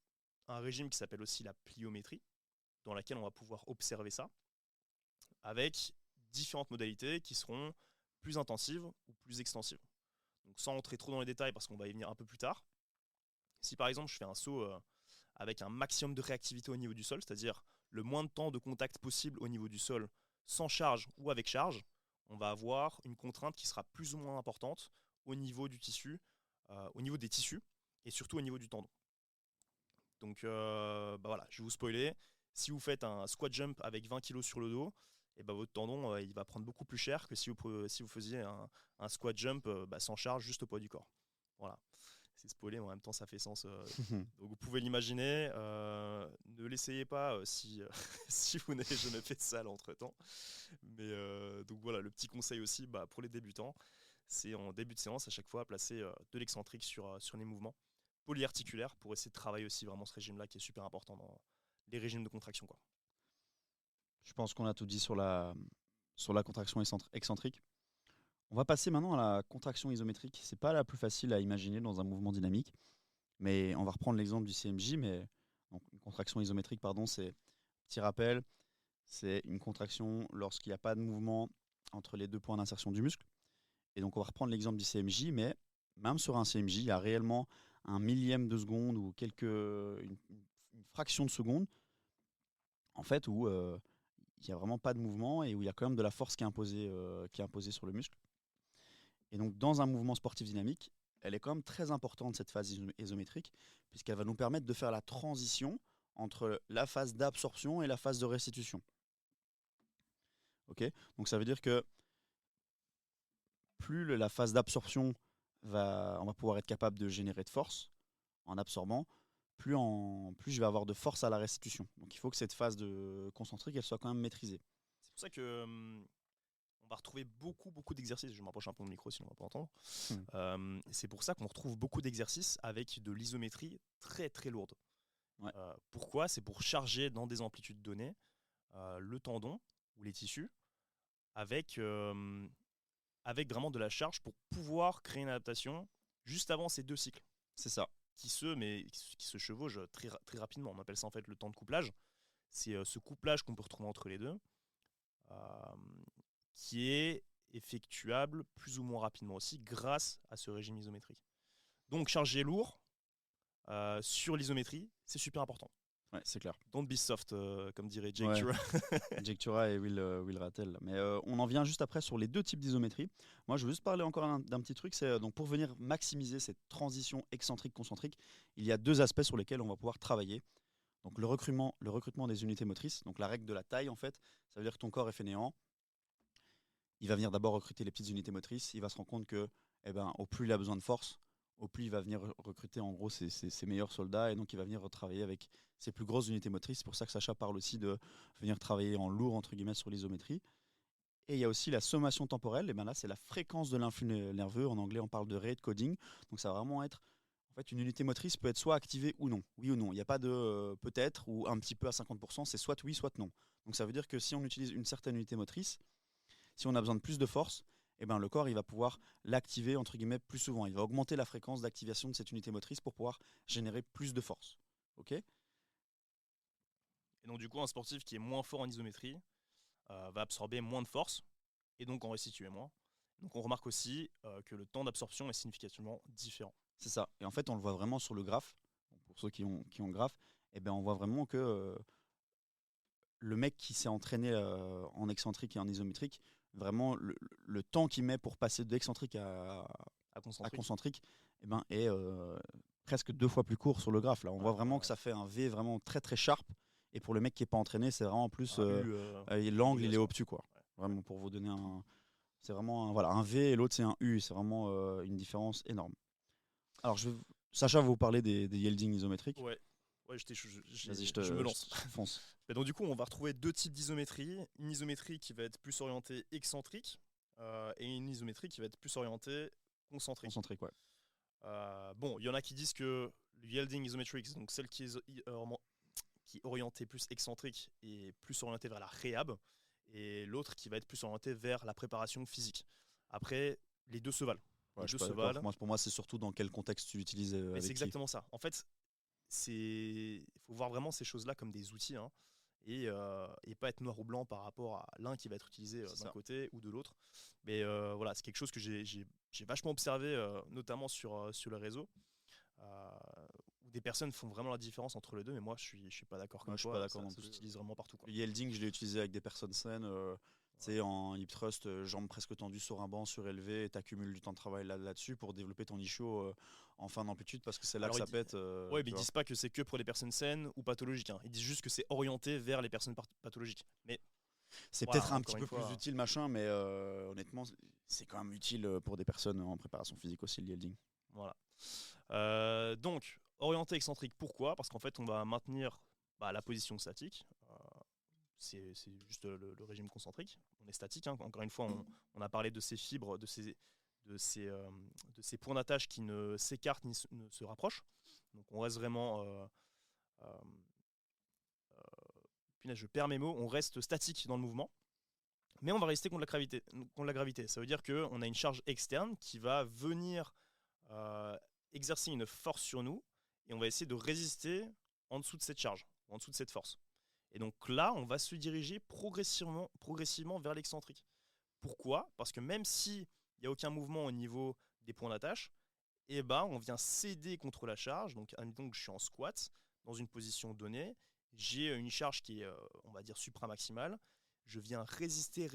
un régime qui s'appelle aussi la pliométrie, dans laquelle on va pouvoir observer ça, avec différentes modalités qui seront plus intensives ou plus extensives. Donc sans entrer trop dans les détails parce qu'on va y venir un peu plus tard, si par exemple je fais un saut avec un maximum de réactivité au niveau du sol, c'est-à-dire le moins de temps de contact possible au niveau du sol sans charge ou avec charge, on va avoir une contrainte qui sera plus ou moins importante au niveau du tissu, au niveau des tissus et surtout au niveau du tendon. Donc voilà, je vais vous spoiler. Si vous faites un squat jump avec 20 kg sur le dos, et votre tendon il va prendre beaucoup plus cher que si vous faisiez un squat jump sans charge, juste au poids du corps. Voilà, c'est spoilé, mais en même temps ça fait sens. Donc vous pouvez l'imaginer. Ne l'essayez pas si, si vous n'avez jamais fait de salle entre-temps. Mais donc voilà, le petit conseil aussi pour les débutants, c'est en début de séance à chaque fois placer de l'excentrique sur les mouvements polyarticulaires pour essayer de travailler aussi vraiment ce régime-là qui est super important dans les régimes de contraction, quoi. Je pense qu'on a tout dit sur la contraction excentrique. On va passer maintenant à la contraction isométrique. C'est pas la plus facile à imaginer dans un mouvement dynamique, mais on va reprendre l'exemple du CMJ. Mais donc, une contraction isométrique, pardon, c'est, petit rappel, c'est une contraction lorsqu'il n'y a pas de mouvement entre les deux points d'insertion du muscle. Et donc on va reprendre l'exemple du CMJ, mais même sur un CMJ, il y a réellement un millième de seconde ou une fraction de seconde, en fait, où il n'y a vraiment pas de mouvement et où il y a quand même de la force qui est imposée sur le muscle. Et donc dans un mouvement sportif dynamique, elle est quand même très importante, cette phase isométrique, puisqu'elle va nous permettre de faire la transition entre la phase d'absorption et la phase de restitution. Ok, donc ça veut dire que plus la phase d'absorption on va pouvoir être capable de générer de force en absorbant, plus je vais avoir de force à la restitution. Donc il faut que cette phase de concentrique elle soit quand même maîtrisée. C'est pour ça que on va retrouver beaucoup d'exercices. Je m'approche un peu de micro sinon on va pas entendre. C'est pour ça qu'on retrouve beaucoup d'exercices avec de l'isométrie très lourde. Ouais. Pourquoi ? C'est pour charger dans des amplitudes données le tendon ou les tissus avec vraiment de la charge pour pouvoir créer une adaptation juste avant ces deux cycles. C'est ça. Qui se chevauchent très rapidement. On appelle ça en fait le temps de couplage. C'est ce couplage qu'on peut retrouver entre les deux qui est effectuable plus ou moins rapidement aussi grâce à ce régime isométrique. Donc charger lourd sur l'isométrie, c'est super important. Ouais, c'est clair. Don't be soft, comme dirait Jake Tura. Jake Tura et Will Rattel. Mais on en vient juste après sur les deux types d'isométrie. Moi, je veux juste parler encore d'un petit truc. C'est donc pour venir maximiser cette transition excentrique-concentrique, il y a deux aspects sur lesquels on va pouvoir travailler. Donc le recrutement des unités motrices. Donc la règle de la taille, en fait, ça veut dire que ton corps est fainéant. Il va venir d'abord recruter les petites unités motrices. Il va se rendre compte que, au plus il a besoin de force, au plus il va venir recruter en gros ses meilleurs soldats, et donc il va venir travailler avec ses plus grosses unités motrices. C'est pour ça que Sacha parle aussi de venir travailler en lourd entre guillemets sur l'isométrie. Et il y a aussi la sommation temporelle, et bien là c'est la fréquence de l'influx nerveux, en anglais on parle de rate coding, donc ça va vraiment être, en fait une unité motrice peut être soit activée ou non, oui ou non, il n'y a pas de peut-être ou un petit peu à 50%, c'est soit oui soit non. Donc ça veut dire que si on utilise une certaine unité motrice, si on a besoin de plus de force, le corps il va pouvoir l'activer entre guillemets plus souvent. Il va augmenter la fréquence d'activation de cette unité motrice pour pouvoir générer plus de force. Ok ? Et donc du coup, un sportif qui est moins fort en isométrie va absorber moins de force et donc en restituer moins. Donc on remarque aussi que le temps d'absorption est significativement différent. C'est ça. Et en fait, on le voit vraiment sur le graphe. Pour ceux qui ont le graphe, on voit vraiment que le mec qui s'est entraîné en excentrique et en isométrique, vraiment le temps qu'il met pour passer d'excentrique à concentrique est presque 2 fois plus court sur le graphe. Là, on voit vraiment que ça fait un V vraiment très sharp. Et pour le mec qui n'est pas entraîné, c'est vraiment plus l'angle il est obtus quoi. Ouais. Vraiment pour vous donner c'est vraiment un V et l'autre c'est un U. C'est vraiment une différence énorme. Alors Sacha va vous parler des yielding isométriques. Ouais, Vas-y, je me lance. Fonce. Et donc du coup, on va retrouver deux types d'isométrie. Une isométrie qui va être plus orientée excentrique et une isométrie qui va être plus orientée concentrique. Concentrique, ouais. Bon, il y en a qui disent que le yielding isometrics, donc celle qui est orientée plus excentrique et plus orientée vers la réhab, et l'autre qui va être plus orienté vers la préparation physique. Après, les deux se valent. Ouais, Les je deux suis pas se d'accord. valent. Pour moi, c'est surtout dans quel contexte tu l'utilises Mais c'est avec qui. exactement ça. En fait, il faut voir vraiment ces choses-là comme des outils, hein, et pas être noir ou blanc par rapport à l'un qui va être utilisé C'est d'un ça. côté ou de l'autre. Mais voilà, c'est quelque chose que j'ai vachement observé, notamment sur le réseau, euh, où des personnes font vraiment la différence entre les deux, mais moi je suis pas d'accord Moi, comme je suis pas toi, d'accord non ça plus. s'utilise vraiment partout, quoi. Le yielding, je l'ai utilisé avec des personnes saines. Tu Ouais. sais, en hip thrust, jambes presque tendues sur un banc surélevé, et tu accumules du temps de travail là-dessus pour développer ton ischio en fin d'amplitude parce que c'est là que Alors, ça pète. ouais, mais Tu ils vois. disent pas que c'est que pour les personnes saines ou pathologiques, hein. Ils disent juste que c'est orienté vers les personnes pathologiques. Mais C'est voilà, peut-être un petit encore une peu plus fois, utile, machin, mais honnêtement, c'est quand même utile pour des personnes en préparation physique aussi, le yielding. voilà. Donc, orienté excentrique, pourquoi? Parce qu'en fait, on va maintenir la position statique. C'est juste le régime concentrique. On est statique, hein. Encore une fois, on a parlé de ces fibres, de ces, euh, de ces points d'attache qui ne s'écartent ni ne se rapprochent. Donc, on reste vraiment. Euh, Punaise, je perds mes mots. On reste statique dans le mouvement. Mais on va rester contre la gravité. Contre la gravité. Ça veut dire qu'on a une charge externe qui va venir euh, exercer une force sur nous et on va essayer de résister en dessous de cette charge, en dessous de cette force. Et donc là, on va se diriger progressivement vers l'excentrique. Pourquoi? Parce que même s'il n'y a aucun mouvement au niveau des points d'attache, eh ben, on vient céder contre la charge. Donc, admettons que je suis en squat, dans une position donnée, j'ai une charge qui est, on va dire, supramaximale. Je viens résister,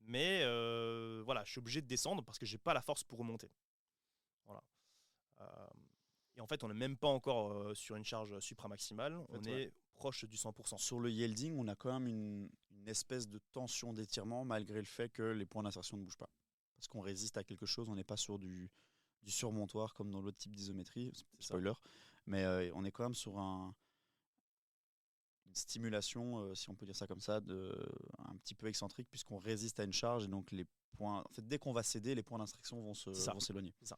mais voilà, je suis obligé de descendre parce que j'ai pas la force pour remonter. Voilà. Euh, et en fait, on n'est même pas encore sur une charge supramaximale, En on fait, ouais. est proche du 100%. Sur le yielding, on a quand même une espèce de tension d'étirement malgré le fait que les points d'insertion ne bougent pas. Parce qu'on résiste à quelque chose, on n'est pas sur du surmontoire comme dans l'autre type d'isométrie, C'est ça. spoiler, mais on est quand même sur une stimulation, si on peut dire ça comme ça, un petit peu excentrique puisqu'on résiste à une charge et donc les points, en fait, dès qu'on va céder, les points d'insertion C'est ça. vont s'éloigner. C'est ça.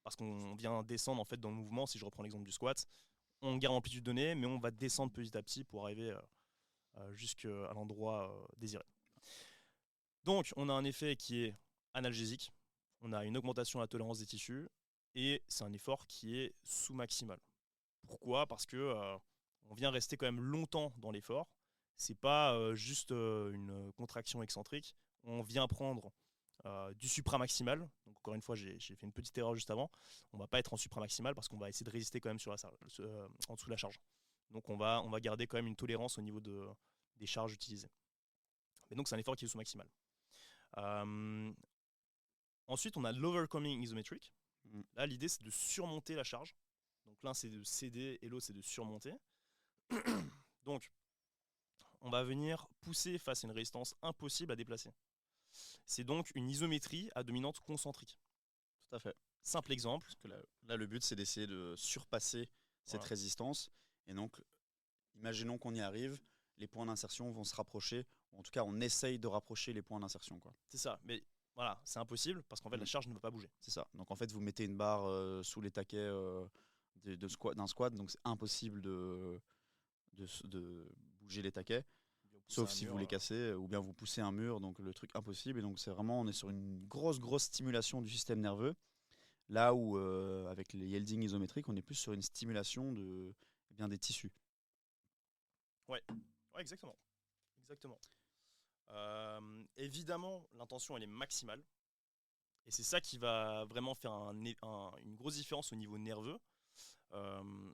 Parce qu'on vient descendre en fait dans le mouvement, si je reprends l'exemple du squat, on garde l'amplitude donnée, mais on va descendre petit à petit pour arriver jusqu'à l'endroit désiré. Donc, on a un effet qui est analgésique, on a une augmentation de la tolérance des tissus, et c'est un effort qui est sous-maximal. Pourquoi? Parce que on vient rester quand même longtemps dans l'effort. C'est pas juste une contraction excentrique. On vient prendre du supramaximal. Donc encore une fois, j'ai fait une petite erreur juste avant. On va pas être en supramaximal parce qu'on va essayer de résister quand même en dessous de la charge. Donc on va garder quand même une tolérance au niveau des charges utilisées. Mais donc c'est un effort qui est sous-maximal. Euh, Ensuite, on a l'overcoming isometric. Mm. Là, l'idée, c'est de surmonter la charge. Donc l'un, c'est de céder et l'autre, c'est de surmonter. Donc, on va venir pousser face à une résistance impossible à déplacer. C'est donc une isométrie à dominante concentrique. Tout à fait. Simple exemple. Parce que là, le but, c'est d'essayer de surpasser cette Voilà. résistance. Et donc, imaginons qu'on y arrive, les points d'insertion vont se rapprocher, ou en tout cas, on essaye de rapprocher les points d'insertion, quoi. C'est ça. Mais voilà, c'est impossible parce qu'en fait, la charge ne va pas bouger. C'est ça. Donc, en fait, vous mettez une barre sous les taquets d'un squat, donc c'est impossible de bouger les taquets. Sauf si vous les cassez, ou bien vous poussez un mur, donc le truc impossible. Et donc c'est vraiment, on est sur une grosse stimulation du système nerveux. Là où, avec les yielding isométriques, on est plus sur une stimulation des tissus. Ouais, exactement. Exactement. Évidemment, l'intention, elle est maximale. Et c'est ça qui va vraiment faire une grosse différence au niveau nerveux. Euh,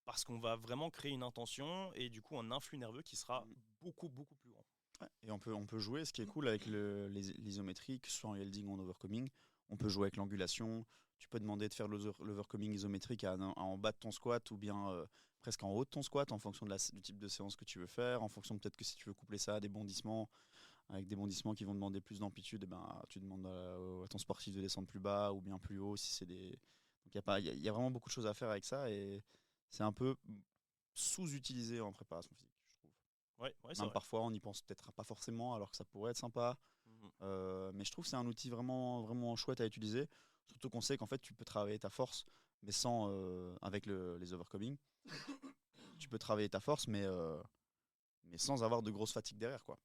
Parce qu'on va vraiment créer une intention et du coup un influx nerveux qui sera beaucoup plus grand. Ouais. Et on peut jouer, ce qui est cool avec l'isométrie, que ce soit en yielding ou en overcoming, on peut jouer avec l'angulation. Tu peux demander de faire l'overcoming isométrique en bas de ton squat ou bien presque en haut de ton squat en fonction du type de séance que tu veux faire, en fonction peut-être que si tu veux coupler ça à des bondissements, avec des bondissements qui vont demander plus d'amplitude, et ben, tu demandes à ton sportif de descendre plus bas ou bien plus haut si c'est des... Donc il y a vraiment beaucoup de choses à faire avec ça et c'est un peu sous-utilisé en préparation physique, je trouve. Ouais, c'est Même vrai. parfois, on n'y pense peut-être pas forcément, alors que ça pourrait être sympa. Mhm. Mais je trouve que c'est un outil vraiment chouette à utiliser. Surtout qu'on sait qu'en fait, tu peux travailler ta force, mais sans avec les overcoming. Tu peux travailler ta force, mais mais sans avoir de grosse fatigue derrière, quoi.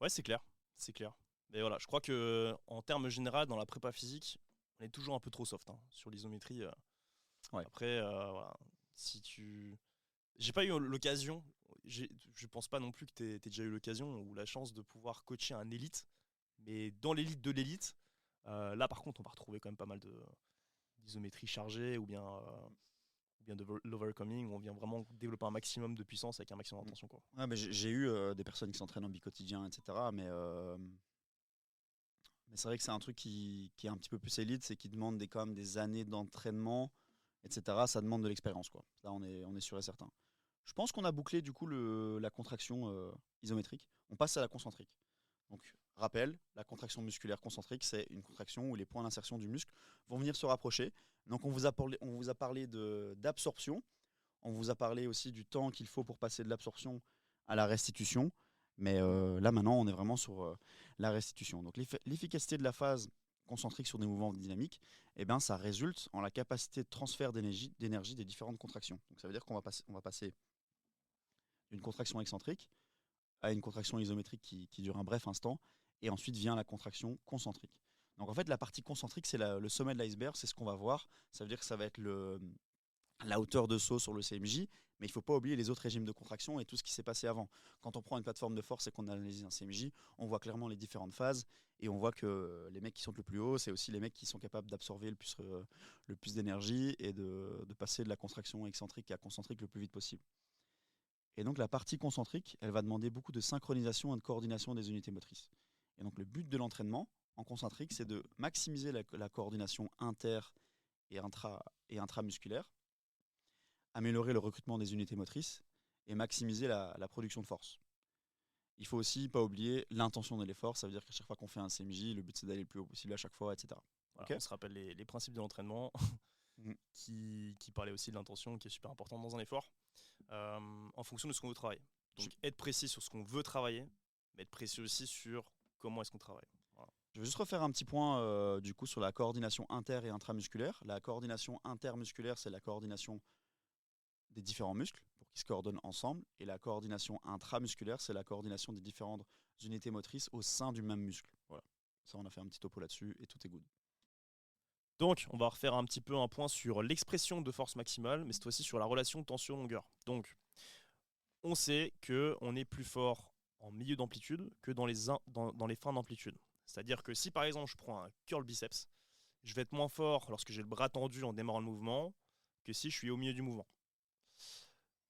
Ouais, c'est clair. C'est clair. Mais voilà, je crois que en termes généraux, dans la prépa physique, on est toujours un peu trop soft sur l'isométrie. Ouais. Après, voilà, si tu. J'ai pas eu l'occasion, je pense pas non plus que tu aies déjà eu l'occasion ou la chance de pouvoir coacher un élite. Mais dans l'élite de l'élite, là par contre, on va retrouver quand même pas mal d'isométrie chargée ou bien de l'overcoming, où on vient vraiment développer un maximum de puissance avec un maximum d'intention, quoi. Ouais, mais j'ai eu des personnes qui s'entraînent en bi-quotidien, etc. Mais c'est vrai que c'est un truc qui est un petit peu plus élite, c'est qui demande quand même des années d'entraînement, etc. Ça demande de l'expérience, quoi. Là, on est sûr et certain. Je pense qu'on a bouclé du coup la contraction isométrique. On passe à la concentrique. Donc, rappel, la contraction musculaire concentrique, c'est une contraction où les points d'insertion du muscle vont venir se rapprocher. Donc, on vous a parlé d'absorption. On vous a parlé aussi du temps qu'il faut pour passer de l'absorption à la restitution. Mais là, maintenant, on est vraiment sur la restitution. Donc, l'efficacité de la phase concentrique sur des mouvements dynamiques, eh ben, ça résulte en la capacité de transfert d'énergie des différentes contractions. Donc, ça veut dire qu'on va passer d'une contraction excentrique à une contraction isométrique qui dure un bref instant, et ensuite vient la contraction concentrique. Donc en fait, la partie concentrique, c'est le sommet de l'iceberg, c'est ce qu'on va voir. Ça veut dire que ça va être la hauteur de saut sur le CMJ, mais il ne faut pas oublier les autres régimes de contraction et tout ce qui s'est passé avant. Quand on prend une plateforme de force et qu'on analyse un CMJ, on voit clairement les différentes phases, et on voit que les mecs qui sont le plus haut, c'est aussi les mecs qui sont capables d'absorber le plus d'énergie et de passer de la contraction excentrique à concentrique le plus vite possible. Et donc la partie concentrique, elle va demander beaucoup de synchronisation et de coordination des unités motrices. Et donc le but de l'entraînement en concentrique, c'est de maximiser la coordination inter et intramusculaire, améliorer le recrutement des unités motrices et maximiser la production de force. Il faut aussi pas oublier l'intention de l'effort, ça veut dire qu'à chaque fois qu'on fait un CMJ, le but c'est d'aller le plus haut possible à chaque fois, etc. Voilà, Ok. on se rappelle les principes de l'entraînement Mhm. qui parlaient aussi de l'intention, qui est super importante dans un effort, en fonction de ce qu'on veut travailler. Je, Donc être précis sur ce qu'on veut travailler, mais être précis aussi sur comment est-ce qu'on travaille. Voilà. je vais juste refaire un petit point du coup sur la coordination inter et intramusculaire. La coordination intermusculaire, c'est la coordination des différents muscles pour qu'ils se coordonnent ensemble. Et la coordination intramusculaire, c'est la coordination des différentes unités motrices au sein du même muscle. Voilà. Ça, on a fait un petit topo là-dessus et tout est good. Donc, on va refaire un petit peu un point sur l'expression de force maximale, mais cette fois-ci sur la relation tension-longueur. Donc, on sait qu'on est plus fort en milieu d'amplitude que dans les fins d'amplitude. C'est-à-dire que si par exemple je prends un curl biceps, je vais être moins fort lorsque j'ai le bras tendu en démarrant le mouvement que si je suis au milieu du mouvement.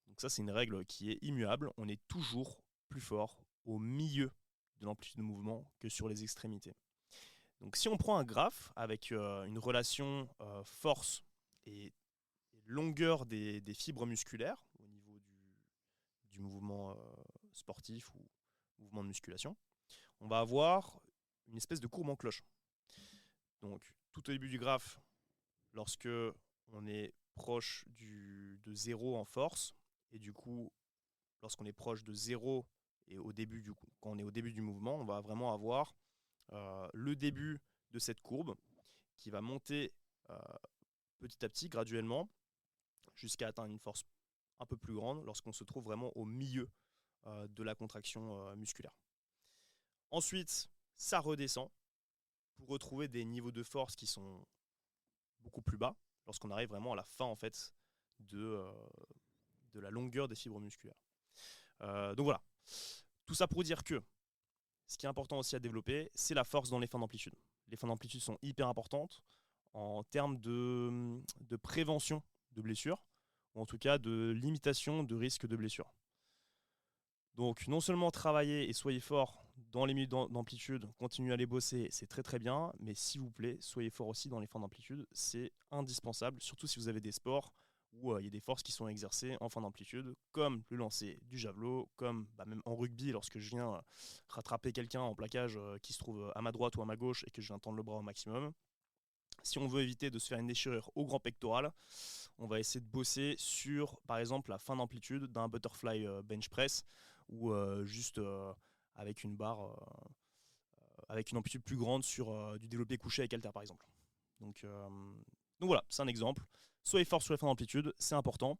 Donc ça, c'est une règle qui est immuable. On est toujours plus fort au milieu de l'amplitude de mouvement que sur les extrémités. Donc si on prend un graphe avec une relation force et longueur des fibres musculaires au niveau du mouvement sportif ou mouvement de musculation, on va avoir une espèce de courbe en cloche. Donc tout au début du graphe, lorsque on est proche de 0 en force, et du coup, lorsqu'on est proche de 0 et quand on est au début du mouvement, on va vraiment avoir le début de cette courbe qui va monter euh, petit à petit, graduellement, jusqu'à atteindre une force un peu plus grande lorsqu'on se trouve vraiment au milieu de la contraction musculaire. Ensuite, ça redescend pour retrouver des niveaux de force qui sont beaucoup plus bas lorsqu'on arrive vraiment à la fin en fait de la longueur des fibres musculaires. Donc voilà, tout ça pour dire que ce qui est important aussi à développer, c'est la force dans les fins d'amplitude. Les fins d'amplitude sont hyper importantes en termes de prévention de blessures, ou en tout cas de limitation de risque de blessure. Donc non seulement travailler et soyez fort dans les milieux d'amplitude, continuez à les bosser, c'est très très bien, mais s'il vous plaît, soyez fort aussi dans les fins d'amplitude, c'est indispensable, surtout si vous avez des sports où il y a des forces qui sont exercées en fin d'amplitude, comme le lancer du javelot, comme même en rugby, lorsque je viens rattraper quelqu'un en plaquage qui se trouve à ma droite ou à ma gauche et que je viens tendre le bras au maximum. Si on veut éviter de se faire une déchirure au grand pectoral, on va essayer de bosser sur, par exemple, la fin d'amplitude d'un butterfly bench press ou juste avec une barre, avec une amplitude plus grande sur du développé couché avec haltère, par exemple. Donc voilà, c'est un exemple. Soyez fort sur les fins d'amplitude, c'est important.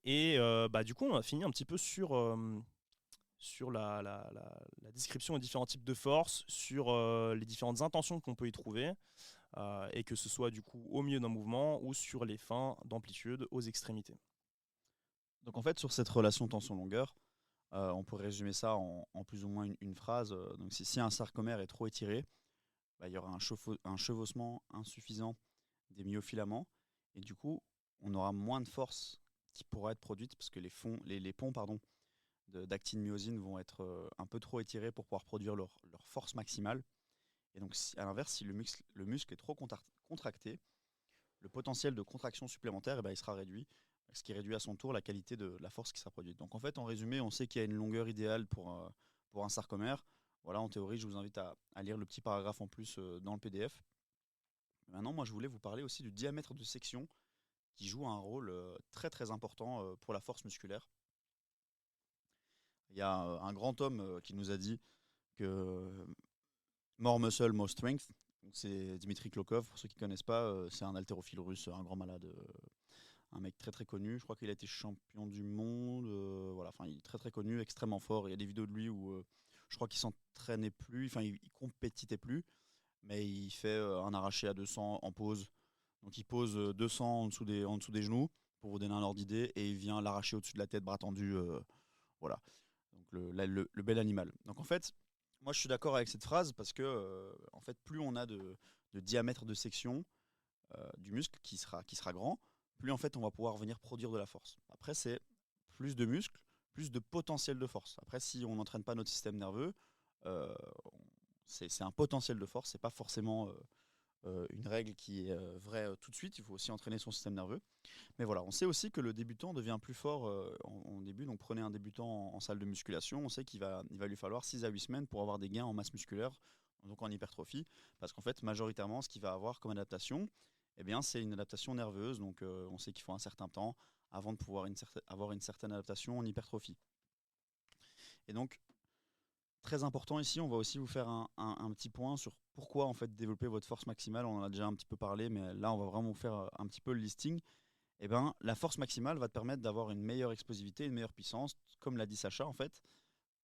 Et du coup, on a fini un petit peu sur sur la description des différents types de force, sur les différentes intentions qu'on peut y trouver, et que ce soit du coup au milieu d'un mouvement ou sur les fins d'amplitude aux extrémités. Donc en fait, sur cette relation tension-longueur, on pourrait résumer ça en plus ou moins une phrase. Donc si un sarcomère est trop étiré, bah, il y aura un chevauchement insuffisant des myofilaments, et du coup, on aura moins de force qui pourra être produite parce que les ponts d'actine-myosine vont être un peu trop étirés pour pouvoir produire leur force maximale. Et donc, à l'inverse, si le muscle est trop contracté, le potentiel de contraction supplémentaire, il sera réduit, ce qui réduit à son tour la qualité de la force qui sera produite. Donc en fait, en résumé, on sait qu'il y a une longueur idéale pour un sarcomère. Voilà, en théorie, je vous invite à lire le petit paragraphe en plus dans le PDF. Maintenant, moi, je voulais vous parler aussi du diamètre de section qui joue un rôle très très important pour la force musculaire. Il y a un grand homme qui nous a dit que more muscle, more strength. C'est Dimitri Klokov, pour ceux qui ne connaissent pas, c'est un haltérophile russe, un grand malade, un mec très très connu. Je crois qu'il a été champion du monde, voilà, enfin il est très très connu, extrêmement fort. Il y a des vidéos de lui où je crois qu'il s'entraînait plus, enfin il compétitait plus, mais il fait un arraché à 200 en pause. Donc il pose 200 en dessous des genoux pour vous donner un ordre d'idée et il vient l'arracher au-dessus de la tête, bras tendu, voilà. Donc le bel animal. Donc en fait, moi je suis d'accord avec cette phrase parce que en fait plus on a de diamètre de section du muscle qui sera grand, plus en fait on va pouvoir venir produire de la force. Après c'est plus de muscles, plus de potentiel de force. Après si on n'entraîne pas notre système nerveux, euh, c'est un potentiel de force, c'est pas forcément une règle qui est vraie tout de suite. Il faut aussi entraîner son système nerveux. Mais voilà, on sait aussi que le débutant devient plus fort en début. Donc prenez un débutant en salle de musculation, on sait qu'il va lui falloir 6 à 8 semaines pour avoir des gains en masse musculaire, donc en hypertrophie. Parce qu'en fait, majoritairement, ce qu'il va avoir comme adaptation, eh bien, c'est une adaptation nerveuse. Donc on sait qu'il faut un certain temps avant de pouvoir avoir une certaine adaptation en hypertrophie. Et donc, très important ici, on va aussi vous faire un petit point sur pourquoi en fait développer votre force maximale. On en a déjà un petit peu parlé, mais là on va vraiment vous faire un petit peu le listing. Eh ben, la force maximale va te permettre d'avoir une meilleure explosivité, une meilleure puissance. Comme l'a dit Sacha, en fait,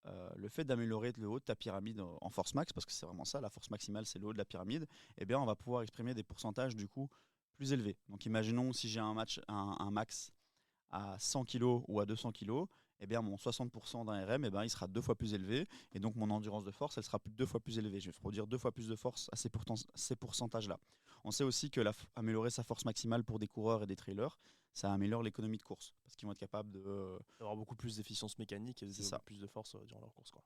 le fait d'améliorer le haut de ta pyramide en force max, parce que c'est vraiment ça, la force maximale, c'est le haut de la pyramide, eh bien, on va pouvoir exprimer des pourcentages du coup plus élevés. Donc, imaginons si j'ai un max à 100 kg ou à 200 kg, eh bien mon 60% d'un RM, eh bien, il sera 2 fois plus élevé. Et donc mon endurance de force, elle sera 2 fois plus élevée. Je vais produire 2 fois plus de force à ces pourcentages-là. On sait aussi que améliorer sa force maximale pour des coureurs et des trailers, ça améliore l'économie de course. Parce qu'ils vont être capables D'avoir beaucoup plus d'efficience mécanique et plus de force durant leur course, quoi.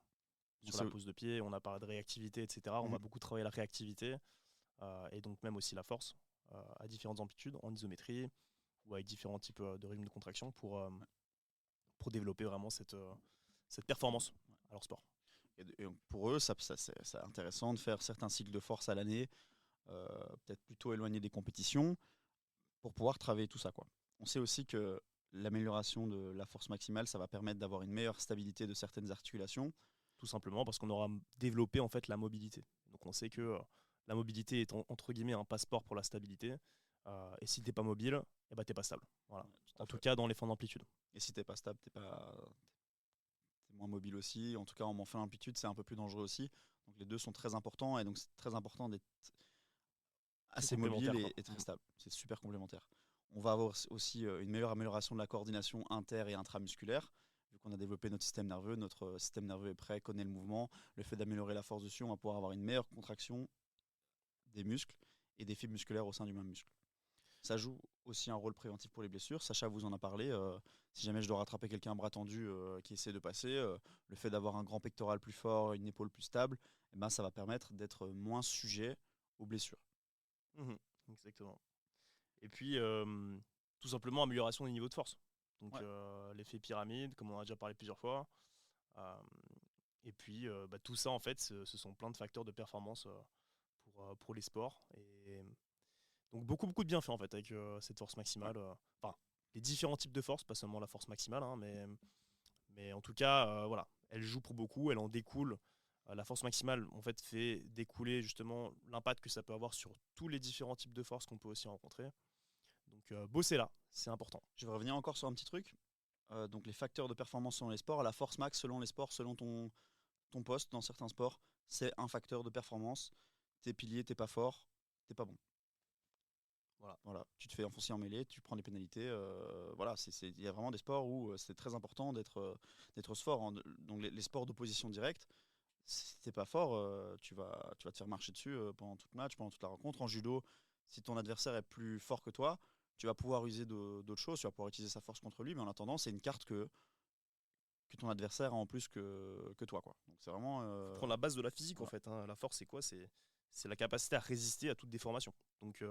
Sur la pose de pied, on a parlé de réactivité, etc. On va beaucoup travailler la réactivité et donc même aussi la force à différentes amplitudes en isométrie ou avec différents types de rythmes de contraction pour développer vraiment cette performance à leur sport. Et pour eux, c'est intéressant de faire certains cycles de force à l'année, peut-être plutôt éloignés des compétitions, pour pouvoir travailler tout ça, quoi. On sait aussi que l'amélioration de la force maximale, ça va permettre d'avoir une meilleure stabilité de certaines articulations. Tout simplement parce qu'on aura développé en fait la mobilité. Donc on sait que la mobilité est entre guillemets un passeport pour la stabilité. Et si tu n'es pas mobile, eh ben, tu n'es pas stable. Voilà. En tout cas dans les fins d'amplitude. Et si tu n'es pas stable, t'es moins mobile aussi. En tout cas, en fin d'amplitude, c'est un peu plus dangereux aussi. Donc les deux sont très importants et donc c'est très important d'être assez mobile et très stable. C'est super complémentaire. On va avoir aussi une meilleure amélioration de la coordination inter- et intramusculaire. Vu qu'on a développé notre système nerveux est prêt, connaît le mouvement. Le fait d'améliorer la force dessus, on va pouvoir avoir une meilleure contraction des muscles et des fibres musculaires au sein du même muscle. Ça joue aussi un rôle préventif pour les blessures. Sacha vous en a parlé. Si jamais je dois rattraper quelqu'un bras tendu qui essaie de passer, le fait d'avoir un grand pectoral plus fort, une épaule plus stable, eh ben, ça va permettre d'être moins sujet aux blessures. Exactement. Et puis, tout simplement, amélioration des niveaux de force. Donc, l'effet pyramide, comme on a déjà parlé plusieurs fois. Et puis, tout ça, en fait, ce sont plein de facteurs de performance pour les sports. Et donc, beaucoup de bienfaits, en fait, avec cette force maximale. Enfin, les différents types de force, pas seulement la force maximale, hein, mais en tout cas, voilà, elle joue pour beaucoup, elle en découle. La force maximale, en fait, fait découler justement l'impact que ça peut avoir sur tous les différents types de forces qu'on peut aussi rencontrer. Donc, bosser là, c'est important. Je vais revenir encore sur un petit truc. donc les facteurs de performance selon les sports. La force max selon les sports, selon ton poste dans certains sports, c'est un facteur de performance. T'es pilier, t'es pas fort, t'es pas bon. Voilà. Tu te fais enfoncer en mêlée, tu prends des pénalités. Voilà, il y a vraiment des sports où c'est très important d'être fort, hein. Donc les sports d'opposition directe, si t'es pas fort, tu vas te faire marcher dessus pendant tout le match, pendant toute la rencontre. En judo, si ton adversaire est plus fort que toi, tu vas pouvoir user d'autres choses, tu vas pouvoir utiliser sa force contre lui, mais en attendant, c'est une carte que ton adversaire a en plus que toi, quoi. Donc c'est vraiment. Prendre la base de la physique en Voilà. fait, hein. La force, c'est quoi? C'est la capacité à résister à toute déformation. Donc,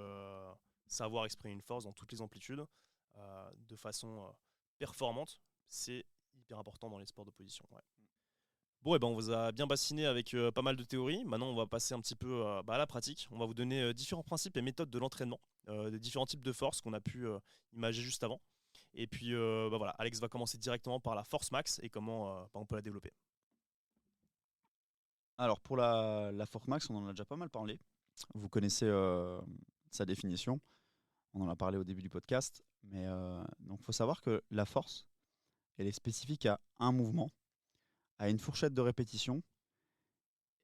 savoir exprimer une force dans toutes les amplitudes de façon performante, c'est hyper important dans les sports d'opposition. Ouais. Bon, et ben on vous a bien bassiné avec pas mal de théories. Maintenant, on va passer un petit peu à la pratique. On va vous donner différents principes et méthodes de l'entraînement, des différents types de forces qu'on a pu imager juste avant. Et puis, voilà, Alex va commencer directement par la force max et comment on peut la développer. Alors pour la force max, on en a déjà pas mal parlé. Vous connaissez sa définition. On en a parlé au début du podcast. Mais donc il faut savoir que la force, elle est spécifique à un mouvement, à une fourchette de répétition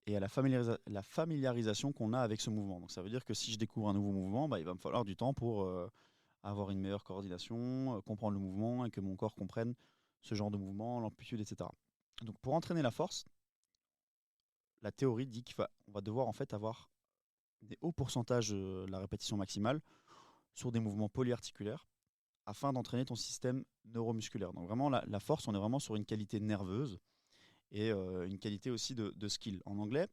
et à la familiarisation qu'on a avec ce mouvement. Donc ça veut dire que si je découvre un nouveau mouvement, bah, il va me falloir du temps pour avoir une meilleure coordination, comprendre le mouvement et que mon corps comprenne ce genre de mouvement, l'amplitude, etc. Donc pour entraîner la force, la théorie dit qu'on va devoir en fait avoir des hauts pourcentages de la répétition maximale sur des mouvements polyarticulaires afin d'entraîner ton système neuromusculaire. Donc vraiment la force, on est vraiment sur une qualité nerveuse et une qualité aussi de skill. En anglais,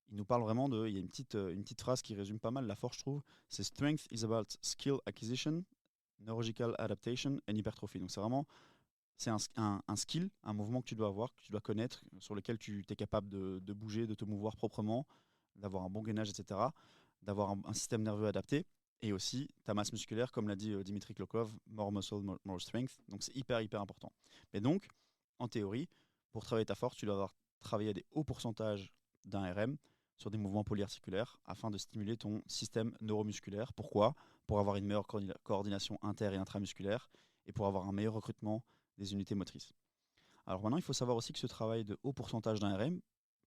il nous parle vraiment il y a une petite phrase qui résume pas mal la force, je trouve. C'est Strength is about skill acquisition, neurological adaptation and hypertrophy. Donc c'est un skill, un mouvement que tu dois avoir, que tu dois connaître, sur lequel tu es capable de bouger, de te mouvoir proprement, d'avoir un bon gainage, etc., d'avoir un système nerveux adapté, et aussi ta masse musculaire, comme l'a dit Dimitri Klokov, more muscle, more strength. Donc c'est hyper, hyper important. Mais donc, en théorie, pour travailler ta force, tu dois avoir travaillé à des hauts pourcentages d'un RM sur des mouvements polyarticulaires afin de stimuler ton système neuromusculaire. Pourquoi? Pour avoir une meilleure coordination inter- et intramusculaire et pour avoir un meilleur recrutement des unités motrices. Alors maintenant, il faut savoir aussi que ce travail de haut pourcentage d'un RM,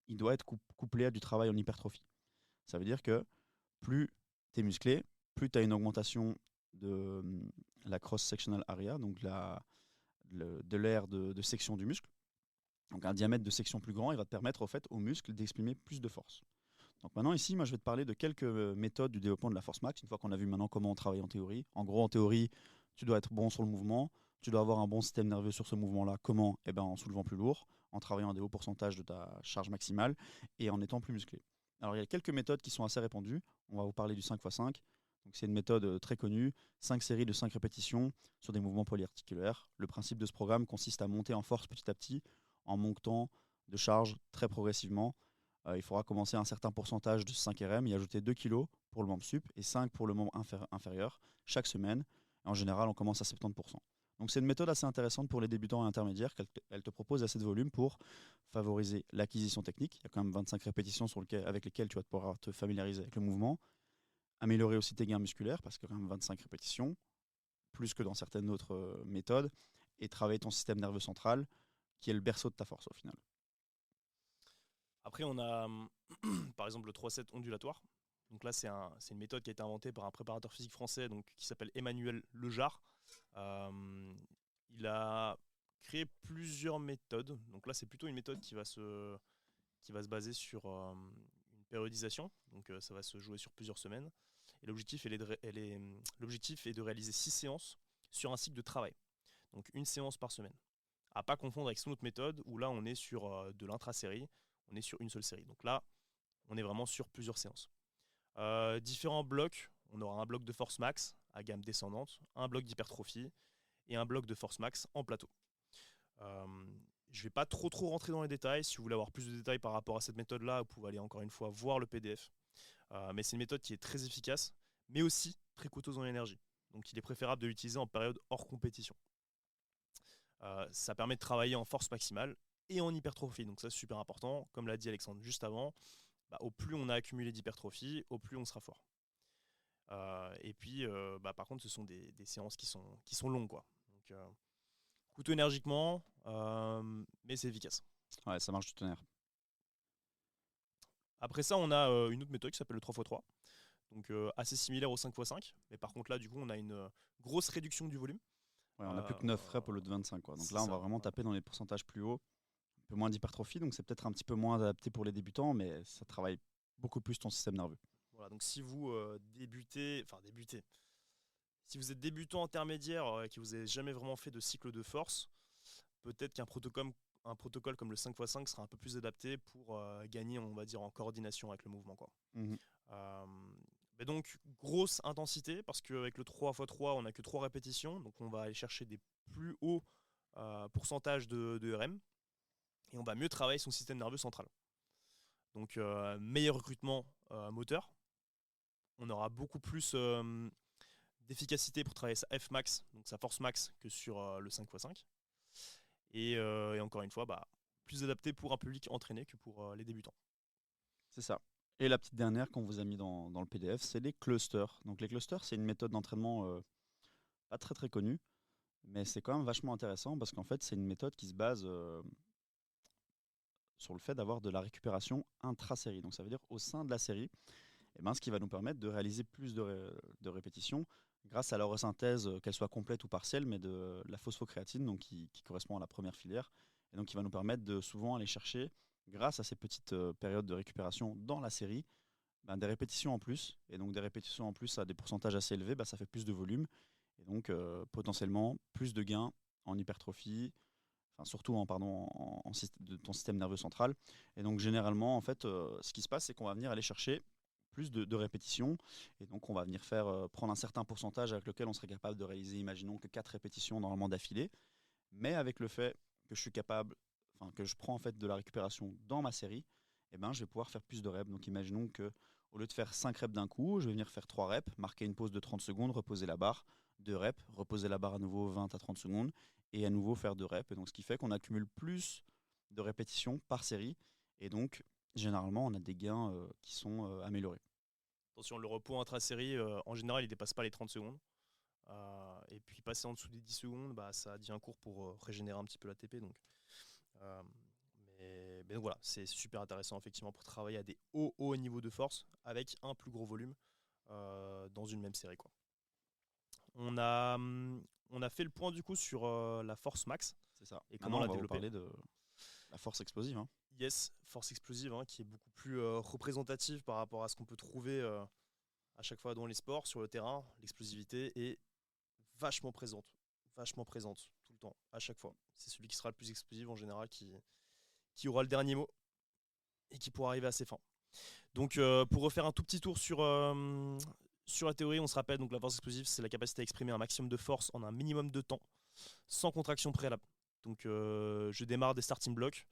il doit être couplé à du travail en hypertrophie. Ça veut dire que plus tu es musclé, plus tu as une augmentation de la cross-sectional area, donc de l'aire de section du muscle. Donc un diamètre de section plus grand, il va te permettre au fait au muscle d'exprimer plus de force. Donc maintenant ici, moi je vais te parler de quelques méthodes du développement de la force max, une fois qu'on a vu maintenant comment on travaille en théorie. En gros, en théorie, tu dois être bon sur le mouvement, tu dois avoir un bon système nerveux sur ce mouvement-là. Comment? Eh ben, en soulevant plus lourd, en travaillant à des hauts pourcentages de ta charge maximale et en étant plus musclé. Alors il y a quelques méthodes qui sont assez répandues. On va vous parler du 5x5. Donc c'est une méthode très connue, 5 séries de 5 répétitions sur des mouvements polyarticulaires. Le principe de ce programme consiste à monter en force petit à petit en montant de charge très progressivement. Il faudra commencer à un certain pourcentage de 5 RM, y ajouter 2 kg pour le membre sup et 5 pour le membre inférieur chaque semaine. En général, on commence à 70%. Donc c'est une méthode assez intéressante pour les débutants et intermédiaires, qu'elle te propose assez de volume pour favoriser l'acquisition technique. Il y a quand même 25 répétitions avec lesquelles tu vas pouvoir te familiariser avec le mouvement. Améliorer aussi tes gains musculaires, parce qu'il y a quand même 25 répétitions, plus que dans certaines autres méthodes. Et travailler ton système nerveux central, qui est le berceau de ta force au final. Après, on a par exemple le 3-7 ondulatoire. Donc là, c'est une méthode qui a été inventée par un préparateur physique français donc, qui s'appelle Emmanuel Lejar. Il a créé plusieurs méthodes. Donc là, c'est plutôt une méthode qui va se baser sur une périodisation. Donc ça va se jouer sur plusieurs semaines. Et l'objectif est de réaliser 6 séances sur un cycle de travail. Donc une séance par semaine. À pas confondre avec son autre méthode où là, on est sur de l'intra-série. On est sur une seule série. Donc là, on est vraiment sur plusieurs séances. Différents blocs. On aura un bloc de force max à gamme descendante, un bloc d'hypertrophie et un bloc de force max en plateau. Je ne vais pas trop rentrer dans les détails. Si vous voulez avoir plus de détails par rapport à cette méthode-là, vous pouvez aller encore une fois voir le PDF. Mais c'est une méthode qui est très efficace, mais aussi très coûteuse en énergie. Donc il est préférable de l'utiliser en période hors compétition. Ça permet de travailler en force maximale et en hypertrophie. Donc ça, c'est super important. Comme l'a dit Alexandre juste avant, au plus on a accumulé d'hypertrophie, au plus on sera fort. Et puis, par contre, ce sont des séances qui sont longues, quoi. Donc, Coûteux énergiquement, mais c'est efficace. Ouais, ça marche du tonnerre. Après ça, on a une autre méthode qui s'appelle le 3x3. Donc assez similaire au 5x5. Mais par contre là, du coup, on a une grosse réduction du volume. Ouais, on n'a plus que 9 reps au lieu de 25, quoi. Donc là, on va vraiment taper dans les pourcentages plus hauts. Un peu moins d'hypertrophie, donc c'est peut-être un petit peu moins adapté pour les débutants, mais ça travaille beaucoup plus ton système nerveux. Voilà, donc si vous débutez, si vous êtes débutant intermédiaire et que vous n'avez jamais vraiment fait de cycle de force, peut-être qu'un protocole comme le 5x5 sera un peu plus adapté pour gagner, on va dire, en coordination avec le mouvement, quoi. Mais donc, grosse intensité, parce qu'avec le 3x3, on n'a que 3 répétitions, donc on va aller chercher des plus hauts pourcentages de RM, et on va mieux travailler son système nerveux central. Donc, meilleur recrutement moteur, on aura beaucoup plus d'efficacité pour travailler sa F max, donc sa force max, que sur le 5x5. Et encore une fois, plus adapté pour un public entraîné que pour les débutants. C'est ça. Et la petite dernière qu'on vous a mis dans le PDF, c'est les clusters. Donc les clusters, c'est une méthode d'entraînement pas très très connue, mais c'est quand même vachement intéressant parce qu'en fait, c'est une méthode qui se base sur le fait d'avoir de la récupération intra-série. Donc ça veut dire au sein de la série, ce qui va nous permettre de réaliser plus de répétitions grâce à la resynthèse, qu'elle soit complète ou partielle, mais de la phosphocréatine, donc qui correspond à la première filière, et donc qui va nous permettre de souvent aller chercher, grâce à ces petites périodes de récupération dans la série, des répétitions en plus, et donc des répétitions en plus à des pourcentages assez élevés, ça fait plus de volume, et donc potentiellement plus de gains en hypertrophie, surtout de ton système nerveux central. Et donc généralement, en fait, ce qui se passe, c'est qu'on va venir aller chercher plus de répétitions, et donc on va venir prendre un certain pourcentage avec lequel on serait capable de réaliser, imaginons que 4 répétitions normalement d'affilée, mais avec le fait que je suis capable, que je prends en fait de la récupération dans ma série, je vais pouvoir faire plus de reps. Donc imaginons que au lieu de faire 5 reps d'un coup, je vais venir faire 3 reps, marquer une pause de 30 secondes, reposer la barre, 2 reps, reposer la barre à nouveau 20 à 30 secondes, et à nouveau faire 2 reps. Et donc ce qui fait qu'on accumule plus de répétitions par série, et donc généralement on a des gains qui sont améliorés. Attention, le repos intra-série, en général, il ne dépasse pas les 30 secondes. Et puis passer en dessous des 10 secondes, ça devient court pour régénérer un petit peu l'ATP. Mais donc voilà, c'est super intéressant effectivement pour travailler à des hauts niveaux de force avec un plus gros volume dans une même série, quoi. On a fait le point du coup sur la force max. C'est ça. Et comment la développer. On va parler de la force explosive. Yes, force explosive, qui est beaucoup plus représentative par rapport à ce qu'on peut trouver à chaque fois dans les sports, sur le terrain. L'explosivité est vachement présente tout le temps, à chaque fois. C'est celui qui sera le plus explosif en général qui aura le dernier mot et qui pourra arriver à ses fins. Donc pour refaire un tout petit tour sur la théorie, on se rappelle, donc la force explosive, c'est la capacité à exprimer un maximum de force en un minimum de temps, sans contraction préalable. Donc je démarre des starting blocks,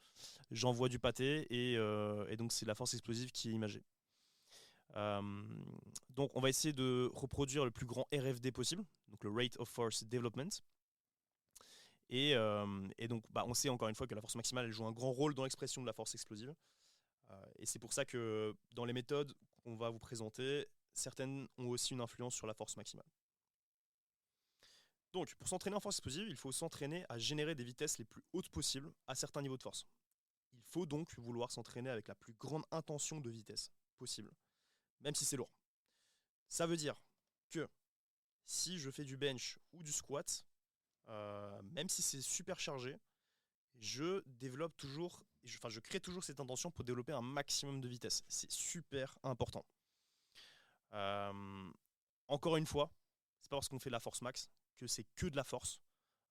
j'envoie du pâté et donc c'est la force explosive qui est imagée. Donc on va essayer de reproduire le plus grand RFD possible, donc le Rate of Force Development. Et donc on sait encore une fois que la force maximale elle joue un grand rôle dans l'expression de la force explosive. Et c'est pour ça que dans les méthodes qu'on va vous présenter, certaines ont aussi une influence sur la force maximale. Donc, pour s'entraîner en force explosive, il faut s'entraîner à générer des vitesses les plus hautes possibles à certains niveaux de force. Il faut donc vouloir s'entraîner avec la plus grande intention de vitesse possible, même si c'est lourd. Ça veut dire que si je fais du bench ou du squat, même si c'est super chargé, je crée toujours cette intention pour développer un maximum de vitesse. C'est super important. Encore une fois, c'est pas parce qu'on fait de la force max que c'est que de la force.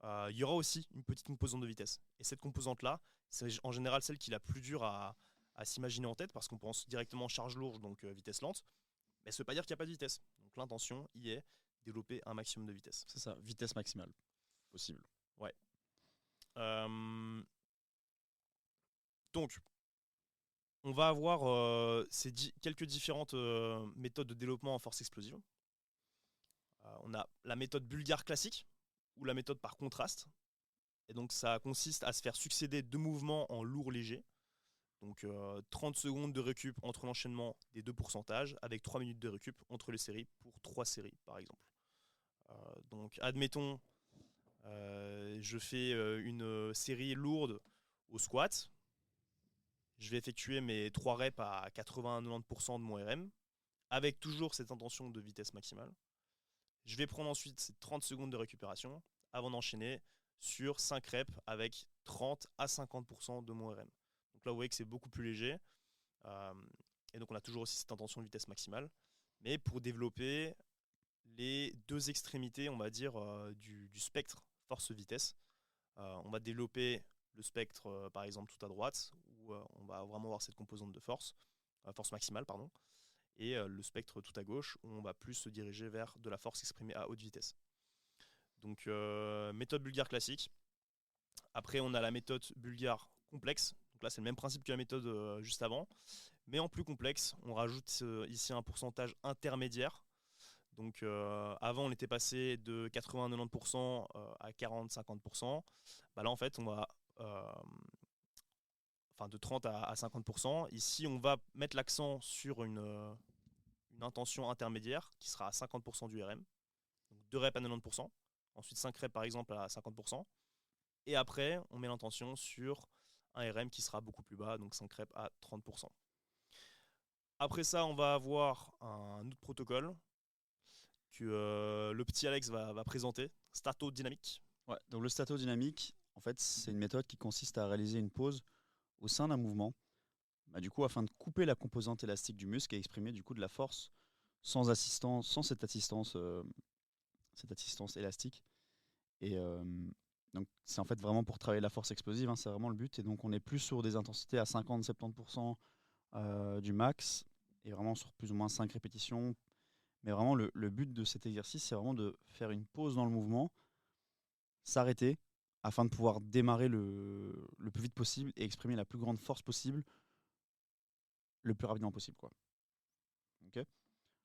Il y aura aussi une petite composante de vitesse. Et cette composante-là, c'est en général celle qui est la plus dure à s'imaginer en tête parce qu'on pense directement charge lourde, donc vitesse lente. Mais ça ne veut pas dire qu'il n'y a pas de vitesse. Donc l'intention y est développer un maximum de vitesse. C'est ça, vitesse maximale possible. Ouais. Donc, on va avoir quelques différentes méthodes de développement en force explosive. On a la méthode bulgare classique ou la méthode par contraste. Et donc ça consiste à se faire succéder 2 mouvements en lourd léger. Donc 30 secondes de récup entre l'enchaînement des 2 pourcentages avec 3 minutes de récup entre les séries pour 3 séries par exemple. Donc admettons Je fais une série lourde au squat. Je vais effectuer mes 3 reps à 80-90% de mon RM, avec toujours cette intention de vitesse maximale. Je vais prendre ensuite ces 30 secondes de récupération avant d'enchaîner sur 5 reps avec 30 à 50% de mon RM. Donc là, vous voyez que c'est beaucoup plus léger. Et donc, on a toujours aussi cette intention de vitesse maximale. Mais pour développer les deux extrémités, on va dire, du spectre force-vitesse, on va développer le spectre, par exemple, tout à droite, où on va vraiment avoir cette composante de force maximale, pardon, et le spectre tout à gauche, où on va plus se diriger vers de la force exprimée à haute vitesse. Donc, méthode bulgare classique. Après, on a la méthode bulgare complexe. Donc là, c'est le même principe que la méthode juste avant, mais en plus complexe. On rajoute ici un pourcentage intermédiaire. Donc avant, on était passé de 80-90% à 40-50%. Là, en fait, on va de 30 à 50%. Ici, on va mettre l'accent sur une intention intermédiaire qui sera à 50% du RM. Donc 2 reps à 90%. Ensuite, 5 reps, par exemple, à 50%. Et après, on met l'intention sur un RM qui sera beaucoup plus bas, donc 5 reps à 30%. Après ça, on va avoir un autre protocole que le petit Alex va présenter, statodynamique. Ouais, donc le statodynamique, en fait, c'est une méthode qui consiste à réaliser une pause au sein d'un mouvement, du coup, afin de couper la composante élastique du muscle et exprimer du coup de la force sans assistance, sans cette assistance élastique. Et donc, c'est en fait vraiment pour travailler la force explosive, hein, c'est vraiment le but. Et donc, on est plus sur des intensités à 50-70% du max, et vraiment sur plus ou moins 5 répétitions. Mais vraiment, le but de cet exercice, c'est vraiment de faire une pause dans le mouvement, s'arrêter, afin de pouvoir démarrer le plus vite possible et exprimer la plus grande force possible le plus rapidement possible, quoi. Ok.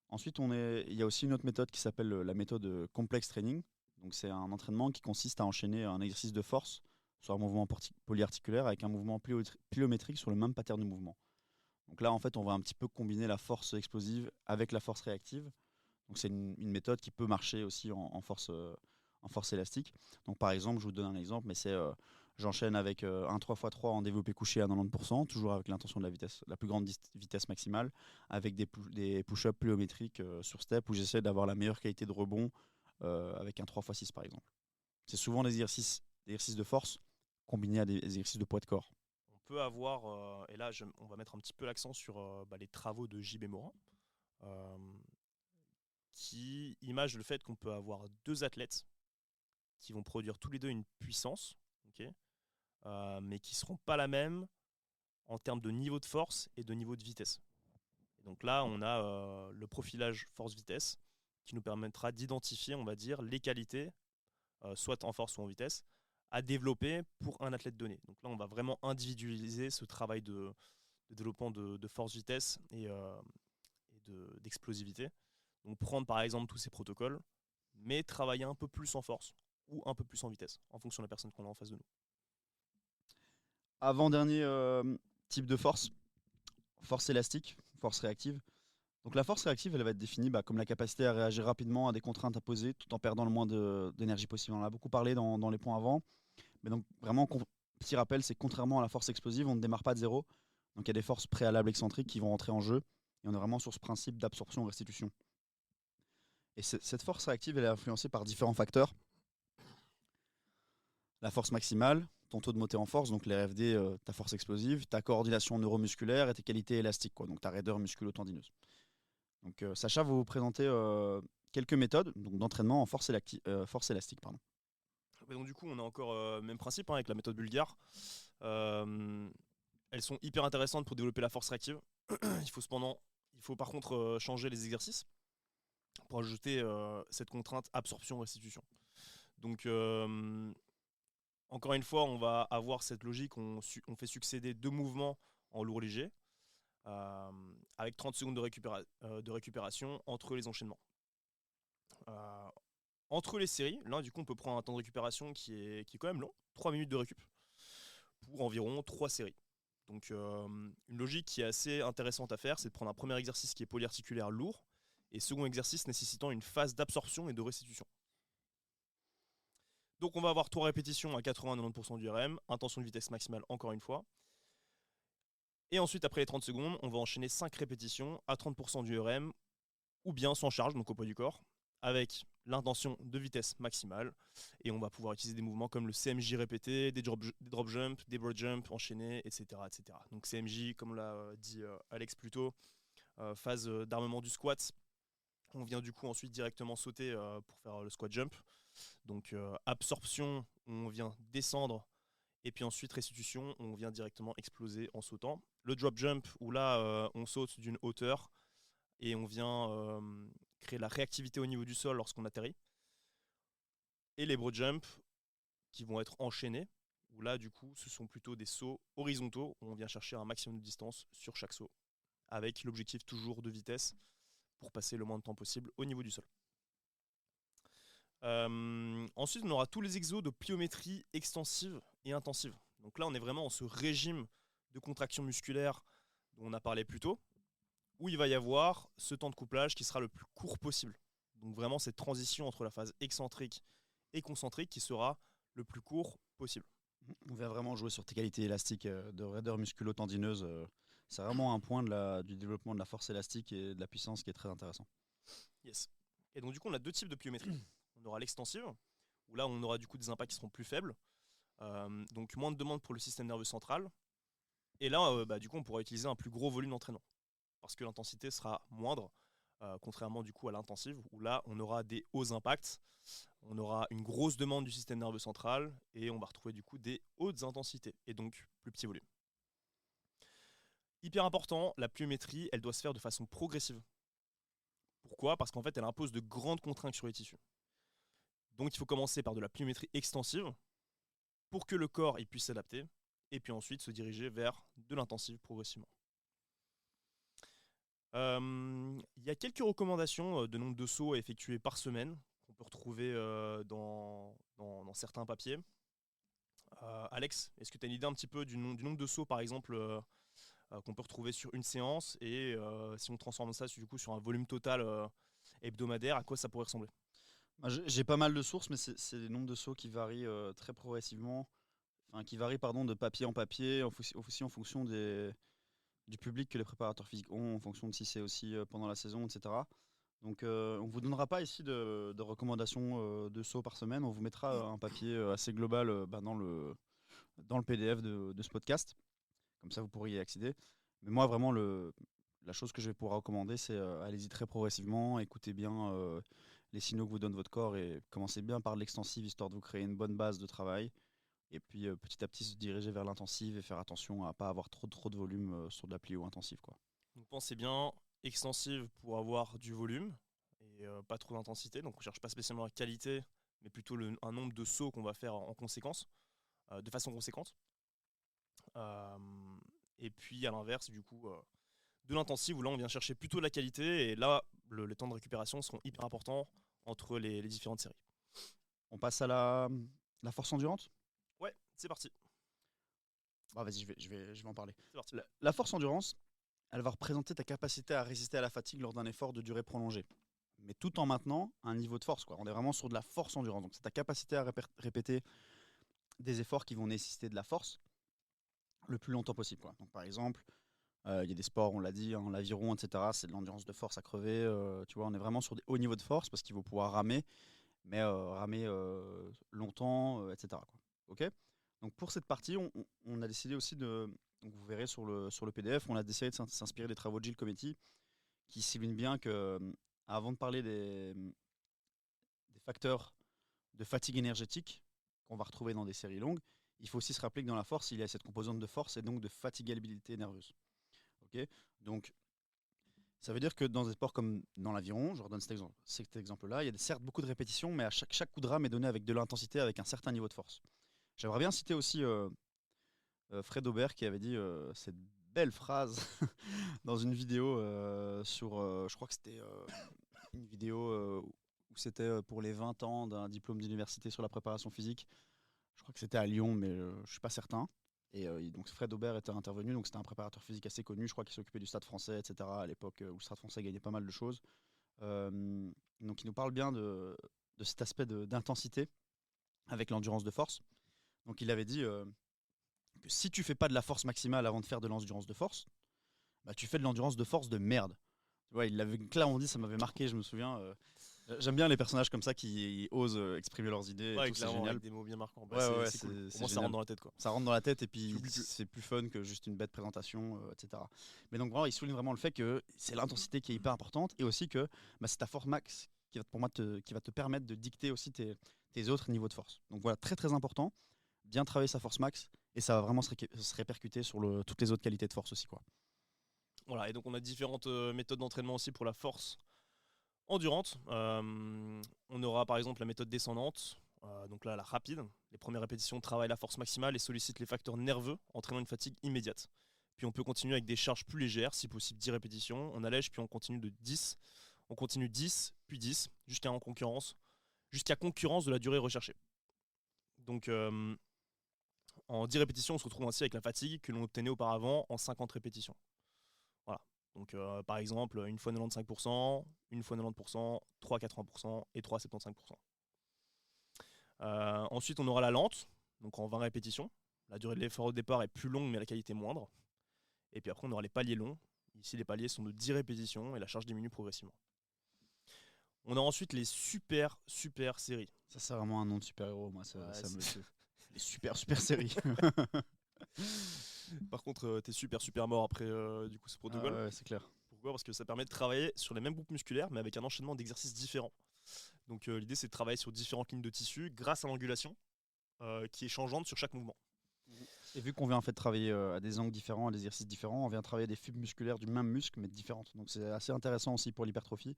Ensuite, il y a aussi une autre méthode qui s'appelle la méthode complex training. Donc, c'est un entraînement qui consiste à enchaîner un exercice de force sur un mouvement polyarticulaire avec un mouvement pliométrique sur le même pattern de mouvement. Donc là, en fait, on va un petit peu combiner la force explosive avec la force réactive. Donc c'est une méthode qui peut marcher aussi en force élastique. Donc par exemple, je vous donne un exemple, mais c'est j'enchaîne avec un 3x3 en développé couché à 90%, toujours avec l'intention de la plus grande vitesse maximale, avec des push-ups pliométriques sur step où j'essaie d'avoir la meilleure qualité de rebond avec un 3x6 par exemple. C'est souvent des exercices de force combinés à des exercices de poids de corps. On peut avoir, et là on va mettre un petit peu l'accent sur les travaux de JB Morin, qui image le fait qu'on peut avoir 2 athlètes qui vont produire tous les deux une puissance, okay, mais qui ne seront pas la même en termes de niveau de force et de niveau de vitesse. Et donc là, on a le profilage force-vitesse qui nous permettra d'identifier, on va dire, les qualités, soit en force ou en vitesse, à développer pour un athlète donné. Donc là, on va vraiment individualiser ce travail de développement de force-vitesse et d'explosivité. Donc prendre par exemple tous ces protocoles, mais travailler un peu plus en force ou un peu plus en vitesse, en fonction de la personne qu'on a en face de nous. Avant-dernier type de force élastique, force réactive. Donc la force réactive, elle va être définie comme la capacité à réagir rapidement à des contraintes imposées tout en perdant le moins d'énergie possible. On en a beaucoup parlé dans les points avant. Mais donc vraiment, petit rappel, c'est contrairement à la force explosive, on ne démarre pas de zéro. Donc il y a des forces préalables excentriques qui vont rentrer en jeu. Et on est vraiment sur ce principe d'absorption-restitution. Et cette force réactive, elle est influencée par différents facteurs. La force maximale, ton taux de montée en force, donc les RFD, ta force explosive, ta coordination neuromusculaire et tes qualités élastiques, donc ta raideur musculo-tendineuse. Donc Sacha va vous présenter quelques méthodes d'entraînement en force élastique. Pardon. Et donc du coup, on a encore même principe avec la méthode bulgare. Elles sont hyper intéressantes pour développer la force réactive. Il faut par contre changer les exercices pour ajouter cette contrainte absorption-restitution. Donc encore une fois, on va avoir cette logique, on fait succéder 2 mouvements en lourd léger, avec 30 secondes de récupération entre les enchaînements. Entre les séries, là du coup on peut prendre un temps de récupération qui est quand même long, 3 minutes de récup, pour environ 3 séries. Donc une logique qui est assez intéressante à faire, c'est de prendre un premier exercice qui est polyarticulaire lourd, et second exercice nécessitant une phase d'absorption et de restitution. Donc on va avoir 3 répétitions à 80-90% du RM, intention de vitesse maximale encore une fois. Et ensuite, après les 30 secondes, on va enchaîner 5 répétitions à 30% du RM, ou bien sans charge, donc au poids du corps, avec l'intention de vitesse maximale. Et on va pouvoir utiliser des mouvements comme le CMJ répété, des drop jump, des broad jump enchaînés, etc., etc. Donc CMJ, comme l'a dit Alex plus tôt, phase d'armement du squat. On vient du coup ensuite directement sauter pour faire le squat jump. Donc absorption, on vient descendre. Et puis ensuite restitution, on vient directement exploser en sautant. Le drop jump, où là, on saute d'une hauteur et on vient créer la réactivité au niveau du sol lorsqu'on atterrit. Et les broad jump, qui vont être enchaînés, où là, du coup, ce sont plutôt des sauts horizontaux, où on vient chercher un maximum de distance sur chaque saut, avec l'objectif toujours de vitesse pour passer le moins de temps possible au niveau du sol. Ensuite, on aura tous les exos de pliométrie extensive et intensive. Donc là, on est vraiment en ce régime de contraction musculaire dont on a parlé plus tôt, où il va y avoir ce temps de couplage qui sera le plus court possible. Donc vraiment cette transition entre la phase excentrique et concentrique qui sera le plus court possible. On vient vraiment jouer sur tes qualités élastiques de raideur musculo-tendineuse. C'est vraiment un point du développement de la force élastique et de la puissance qui est très intéressant. Yes. Et donc du coup, on a 2 types de pliométrie. On aura l'extensive, où là, on aura du coup des impacts qui seront plus faibles. Donc moins de demande pour le système nerveux central. Et là, du coup, on pourra utiliser un plus gros volume d'entraînement. Parce que l'intensité sera moindre, contrairement du coup à l'intensive, où là, on aura des hauts impacts. On aura une grosse demande du système nerveux central et on va retrouver du coup des hautes intensités et donc plus petit volume. Hyper important, la pliométrie, elle doit se faire de façon progressive. Pourquoi ? Parce qu'en fait, elle impose de grandes contraintes sur les tissus. Donc il faut commencer par de la pliométrie extensive pour que le corps il puisse s'adapter et puis ensuite se diriger vers de l'intensive progressivement. Il y a quelques recommandations de nombre de sauts à effectuer par semaine qu'on peut retrouver dans certains papiers. Alex, est-ce que tu as une idée un petit peu du nombre de sauts, par exemple, qu'on peut retrouver sur une séance et si on transforme ça du coup, sur un volume total hebdomadaire, à quoi ça pourrait ressembler ? J'ai pas mal de sources, mais c'est des nombres de sauts qui varient très progressivement. Enfin, qui varient de papier en papier, aussi en fonction du public que les préparateurs physiques ont, en fonction de si c'est aussi pendant la saison, etc. Donc on ne vous donnera pas ici de recommandations de sauts par semaine. On vous mettra un papier assez global dans le PDF de ce podcast. Comme ça, vous pourriez y accéder. Mais moi, vraiment, la chose que je vais pouvoir recommander, c'est allez-y très progressivement, écoutez bien les signaux que vous donne votre corps et commencez bien par l'extensive, histoire de vous créer une bonne base de travail. Et puis petit à petit se diriger vers l'intensive et faire attention à ne pas avoir trop de volume sur de la plio intensive, quoi. Donc pensez bien, extensive pour avoir du volume et pas trop d'intensité. Donc on ne cherche pas spécialement la qualité, mais plutôt un nombre de sauts qu'on va faire en conséquence, de façon conséquente. Et puis à l'inverse, du coup, de l'intensive où là on vient chercher plutôt la qualité et là les temps de récupération seront hyper importants entre les différentes séries. On passe à la force endurante. Ouais, c'est parti. Bah, vas-y, je vais en parler. C'est parti. La force endurance, elle va représenter ta capacité à résister à la fatigue lors d'un effort de durée prolongée, mais tout en maintenant un niveau de force, quoi. On est vraiment sur de la force endurance. Donc c'est ta capacité à répéter des efforts qui vont nécessiter de la force le plus longtemps possible, quoi. Donc par exemple, il y a des sports, on l'a dit, hein, l'aviron, etc. C'est de l'endurance de force à crever. Tu vois, on est vraiment sur des hauts niveaux de force parce qu'il faut pouvoir ramer, mais ramer longtemps, etc., quoi. Ok. Donc pour cette partie, on a décidé aussi donc vous verrez sur le PDF, on a décidé de s'inspirer des travaux de Gilles Cometti, qui souligne bien que avant de parler des facteurs de fatigue énergétique qu'on va retrouver dans des séries longues, il faut aussi se rappeler que dans la force, il y a cette composante de force et donc de fatigabilité nerveuse. Okay, donc, ça veut dire que dans des sports comme dans l'aviron, je redonne cet exemple-là, il y a certes beaucoup de répétitions, mais à chaque coup de rame est donné avec de l'intensité, avec un certain niveau de force. J'aimerais bien citer aussi Fred Aubert qui avait dit cette belle phrase dans une vidéo je crois que c'était une vidéo où c'était pour les 20 ans d'un diplôme d'université sur la préparation physique. Je crois que c'était à Lyon, mais je ne suis pas certain. Et donc Fred Aubert était intervenu, donc c'était un préparateur physique assez connu, je crois qu'il s'occupait du Stade français, etc. à l'époque où le Stade français gagnait pas mal de choses. Donc il nous parle bien de cet aspect d'intensité avec l'endurance de force. Donc il avait dit que si tu fais pas de la force maximale avant de faire de l'endurance de force, bah, tu fais de l'endurance de force de merde. Tu vois, il l'avait clairement dit, ça m'avait marqué, je me souviens. J'aime bien les personnages comme ça qui osent exprimer leurs idées et Ouais, tout, c'est clairement, génial. avec des mots bien marquants. Bah, Ouais, c'est cool. Au c'est moins, ça génial. rentre dans la tête, quoi. Ça rentre dans la tête et puis J'oublie plus. c'est plus fun que juste une bête présentation, etc. Mais donc voilà, il souligne vraiment le fait que c'est l'intensité qui est hyper importante et aussi que bah, c'est ta force max qui va, pour moi, qui va te permettre de dicter aussi tes autres niveaux de force. Donc voilà, très très important, bien travailler sa force max et ça va vraiment se répercuter sur toutes les autres qualités de force aussi, quoi. Voilà, et donc on a différentes méthodes d'entraînement aussi pour la force endurante. On aura par exemple la méthode descendante, donc là la rapide. Les premières répétitions travaillent la force maximale et sollicitent les facteurs nerveux, entraînant une fatigue immédiate. Puis on peut continuer avec des charges plus légères, si possible 10 répétitions. On allège, puis on continue de 10. On continue 10, puis 10, jusqu'à concurrence de la durée recherchée. Donc en 10 répétitions, on se retrouve ainsi avec la fatigue que l'on obtenait auparavant en 50 répétitions. Voilà. Donc par exemple, une fois 95%, une fois 90%, 3 80% et 3 75%. Ensuite, on aura la lente, donc en 20 répétitions. La durée de l'effort au départ est plus longue, mais la qualité moindre. Et puis après, on aura les paliers longs. Ici, les paliers sont de 10 répétitions et la charge diminue progressivement. On a ensuite les super séries. Ça, c'est vraiment un nom de super-héros, moi, ça Ouais, me tue. Les super séries. Par contre, t'es super mort après du coup ce protocole. Ouais, c'est clair. Pourquoi ? Parce que ça permet de travailler sur les mêmes groupes musculaires, mais avec un enchaînement d'exercices différents. Donc l'idée, c'est de travailler sur différentes lignes de tissu grâce à l'angulation qui est changeante sur chaque mouvement. Et vu qu'on vient en fait travailler à des angles différents, à des exercices différents, on vient travailler des fibres musculaires du même muscle mais différentes. Donc c'est assez intéressant aussi pour l'hypertrophie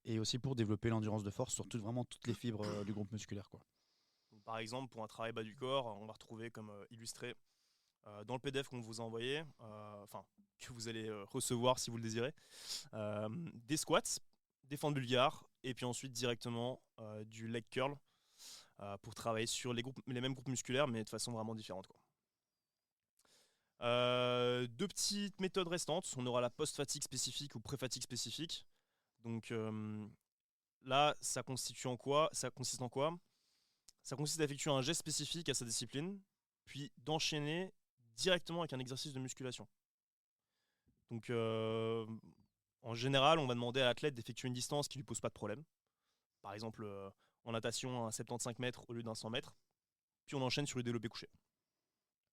et aussi pour développer l'endurance de force sur vraiment toutes les fibres du groupe musculaire, quoi. Donc, par exemple, pour un travail bas du corps, on va retrouver comme illustré dans le PDF qu'on vous a envoyé, enfin que vous allez recevoir si vous le désirez, des squats, des fentes bulgares et puis ensuite directement du leg curl pour travailler sur les mêmes groupes musculaires mais de façon vraiment différente, quoi. Deux petites méthodes restantes. On aura la post-fatigue spécifique ou pré-fatigue spécifique. Donc là, ça consiste en quoi ? Ça consiste à effectuer un geste spécifique à sa discipline, puis d'enchaîner directement avec un exercice de musculation. Donc en général, on va demander à l'athlète d'effectuer une distance qui ne lui pose pas de problème. Par exemple, en natation, un 75 mètres au lieu d'un 100 mètres. Puis on enchaîne sur le développé couché.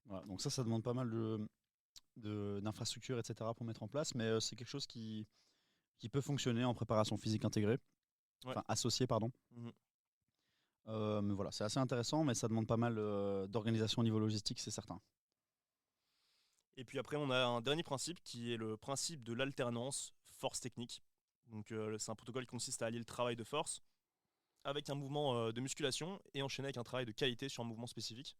Voilà, donc ça demande pas mal d'infrastructures, etc. pour mettre en place, mais c'est quelque chose qui peut fonctionner en préparation physique intégrée, Ouais. enfin associée, pardon. Mais voilà, c'est assez intéressant, mais ça demande pas mal d'organisation au niveau logistique, c'est certain. Et puis après, on a un dernier principe qui est le principe de l'alternance force technique. Donc c'est un protocole qui consiste à allier le travail de force avec un mouvement de musculation et enchaîner avec un travail de qualité sur un mouvement spécifique.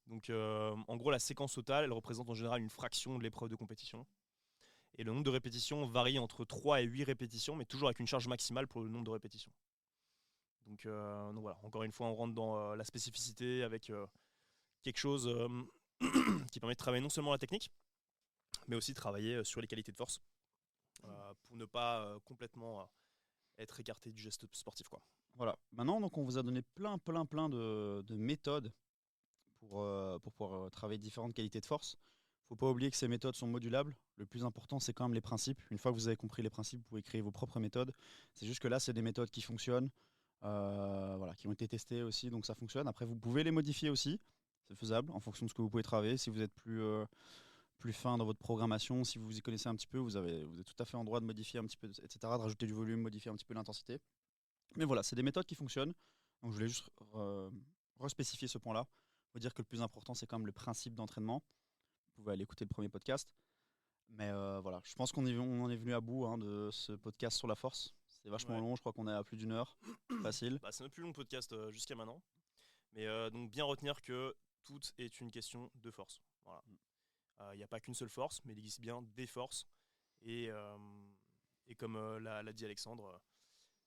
Donc en gros, la séquence totale, elle représente en général une fraction de l'épreuve de compétition. Et le nombre de répétitions varie entre 3 et 8 répétitions, mais toujours avec une charge maximale pour le nombre de répétitions. Donc voilà, encore une fois, on rentre dans la spécificité avec quelque chose qui permet de travailler non seulement la technique, mais aussi de travailler sur les qualités de force pour ne pas complètement être écarté du geste sportif, quoi. Voilà. Maintenant, donc, on vous a donné plein de méthodes pour pouvoir travailler différentes qualités de force. Faut pas oublier que ces méthodes sont modulables. Le plus important, c'est quand même les principes. Une fois que vous avez compris les principes, vous pouvez créer vos propres méthodes. C'est juste que là, c'est des méthodes qui fonctionnent, voilà, qui ont été testées aussi, donc ça fonctionne. Après, vous pouvez les modifier aussi. C'est faisable en fonction de ce que vous pouvez travailler. Si vous êtes plus fin dans votre programmation, si vous y connaissez un petit peu, vous êtes tout à fait en droit de modifier un petit peu, etc., de rajouter du volume, modifier un petit peu l'intensité. Mais voilà, c'est des méthodes qui fonctionnent. Donc je voulais juste respécifier ce point-là. Il faut dire que le plus important, c'est quand même le principe d'entraînement. Vous pouvez aller écouter le premier podcast. Mais voilà, je pense qu'on en est venu à bout de ce podcast sur la force. C'est vachement long, je crois qu'on est à plus d'1 heure. Facile. Bah, c'est notre plus long podcast jusqu'à maintenant. Mais donc bien retenir que tout est une question de force. Voilà. Il n'y a pas qu'une seule force, mais il existe bien des forces. Et comme l'a dit Alexandre,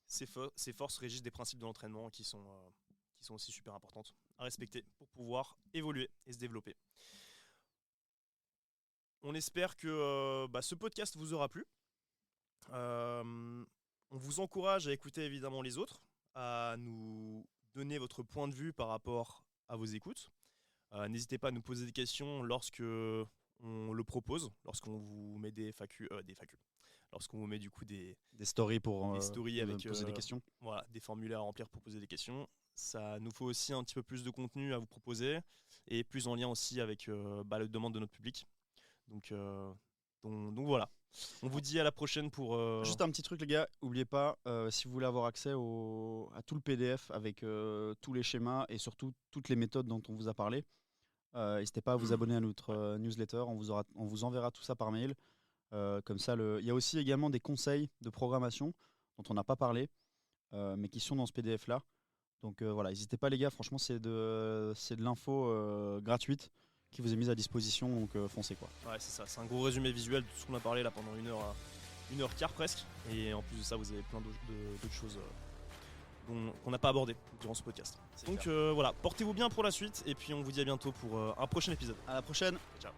ces forces régissent des principes de l'entraînement qui sont aussi super importantes à respecter pour pouvoir évoluer et se développer. On espère que ce podcast vous aura plu. On vous encourage à écouter évidemment les autres, à nous donner votre point de vue par rapport à vos écoutes. N'hésitez pas à nous poser des questions lorsque on le propose, lorsqu'on vous met des FAQ, lorsqu'on vous met du coup des stories pour stories avec poser des questions. Voilà, des formulaires à remplir pour poser des questions. Ça nous faut aussi un petit peu plus de contenu à vous proposer et plus en lien aussi avec la demande de notre public. Donc voilà. On vous dit à la prochaine pour... Juste un petit truc les gars, n'oubliez pas, si vous voulez avoir accès à tout le PDF avec tous les schémas et surtout toutes les méthodes dont on vous a parlé, n'hésitez pas à vous abonner à notre newsletter, on vous enverra tout ça par mail. Comme ça, il y a aussi également des conseils de programmation dont on n'a pas parlé, mais qui sont dans ce PDF là. Donc voilà, n'hésitez pas les gars, franchement c'est de l'info gratuite qui vous est mise à disposition, donc foncez quoi. Ouais, c'est ça, c'est un gros résumé visuel de tout ce qu'on a parlé là pendant 1h15 presque. Et en plus de ça, vous avez plein d'autres choses qu'on n'a pas abordées durant ce podcast. Donc voilà, portez-vous bien pour la suite et puis on vous dit à bientôt pour un prochain épisode. À la prochaine. Ciao.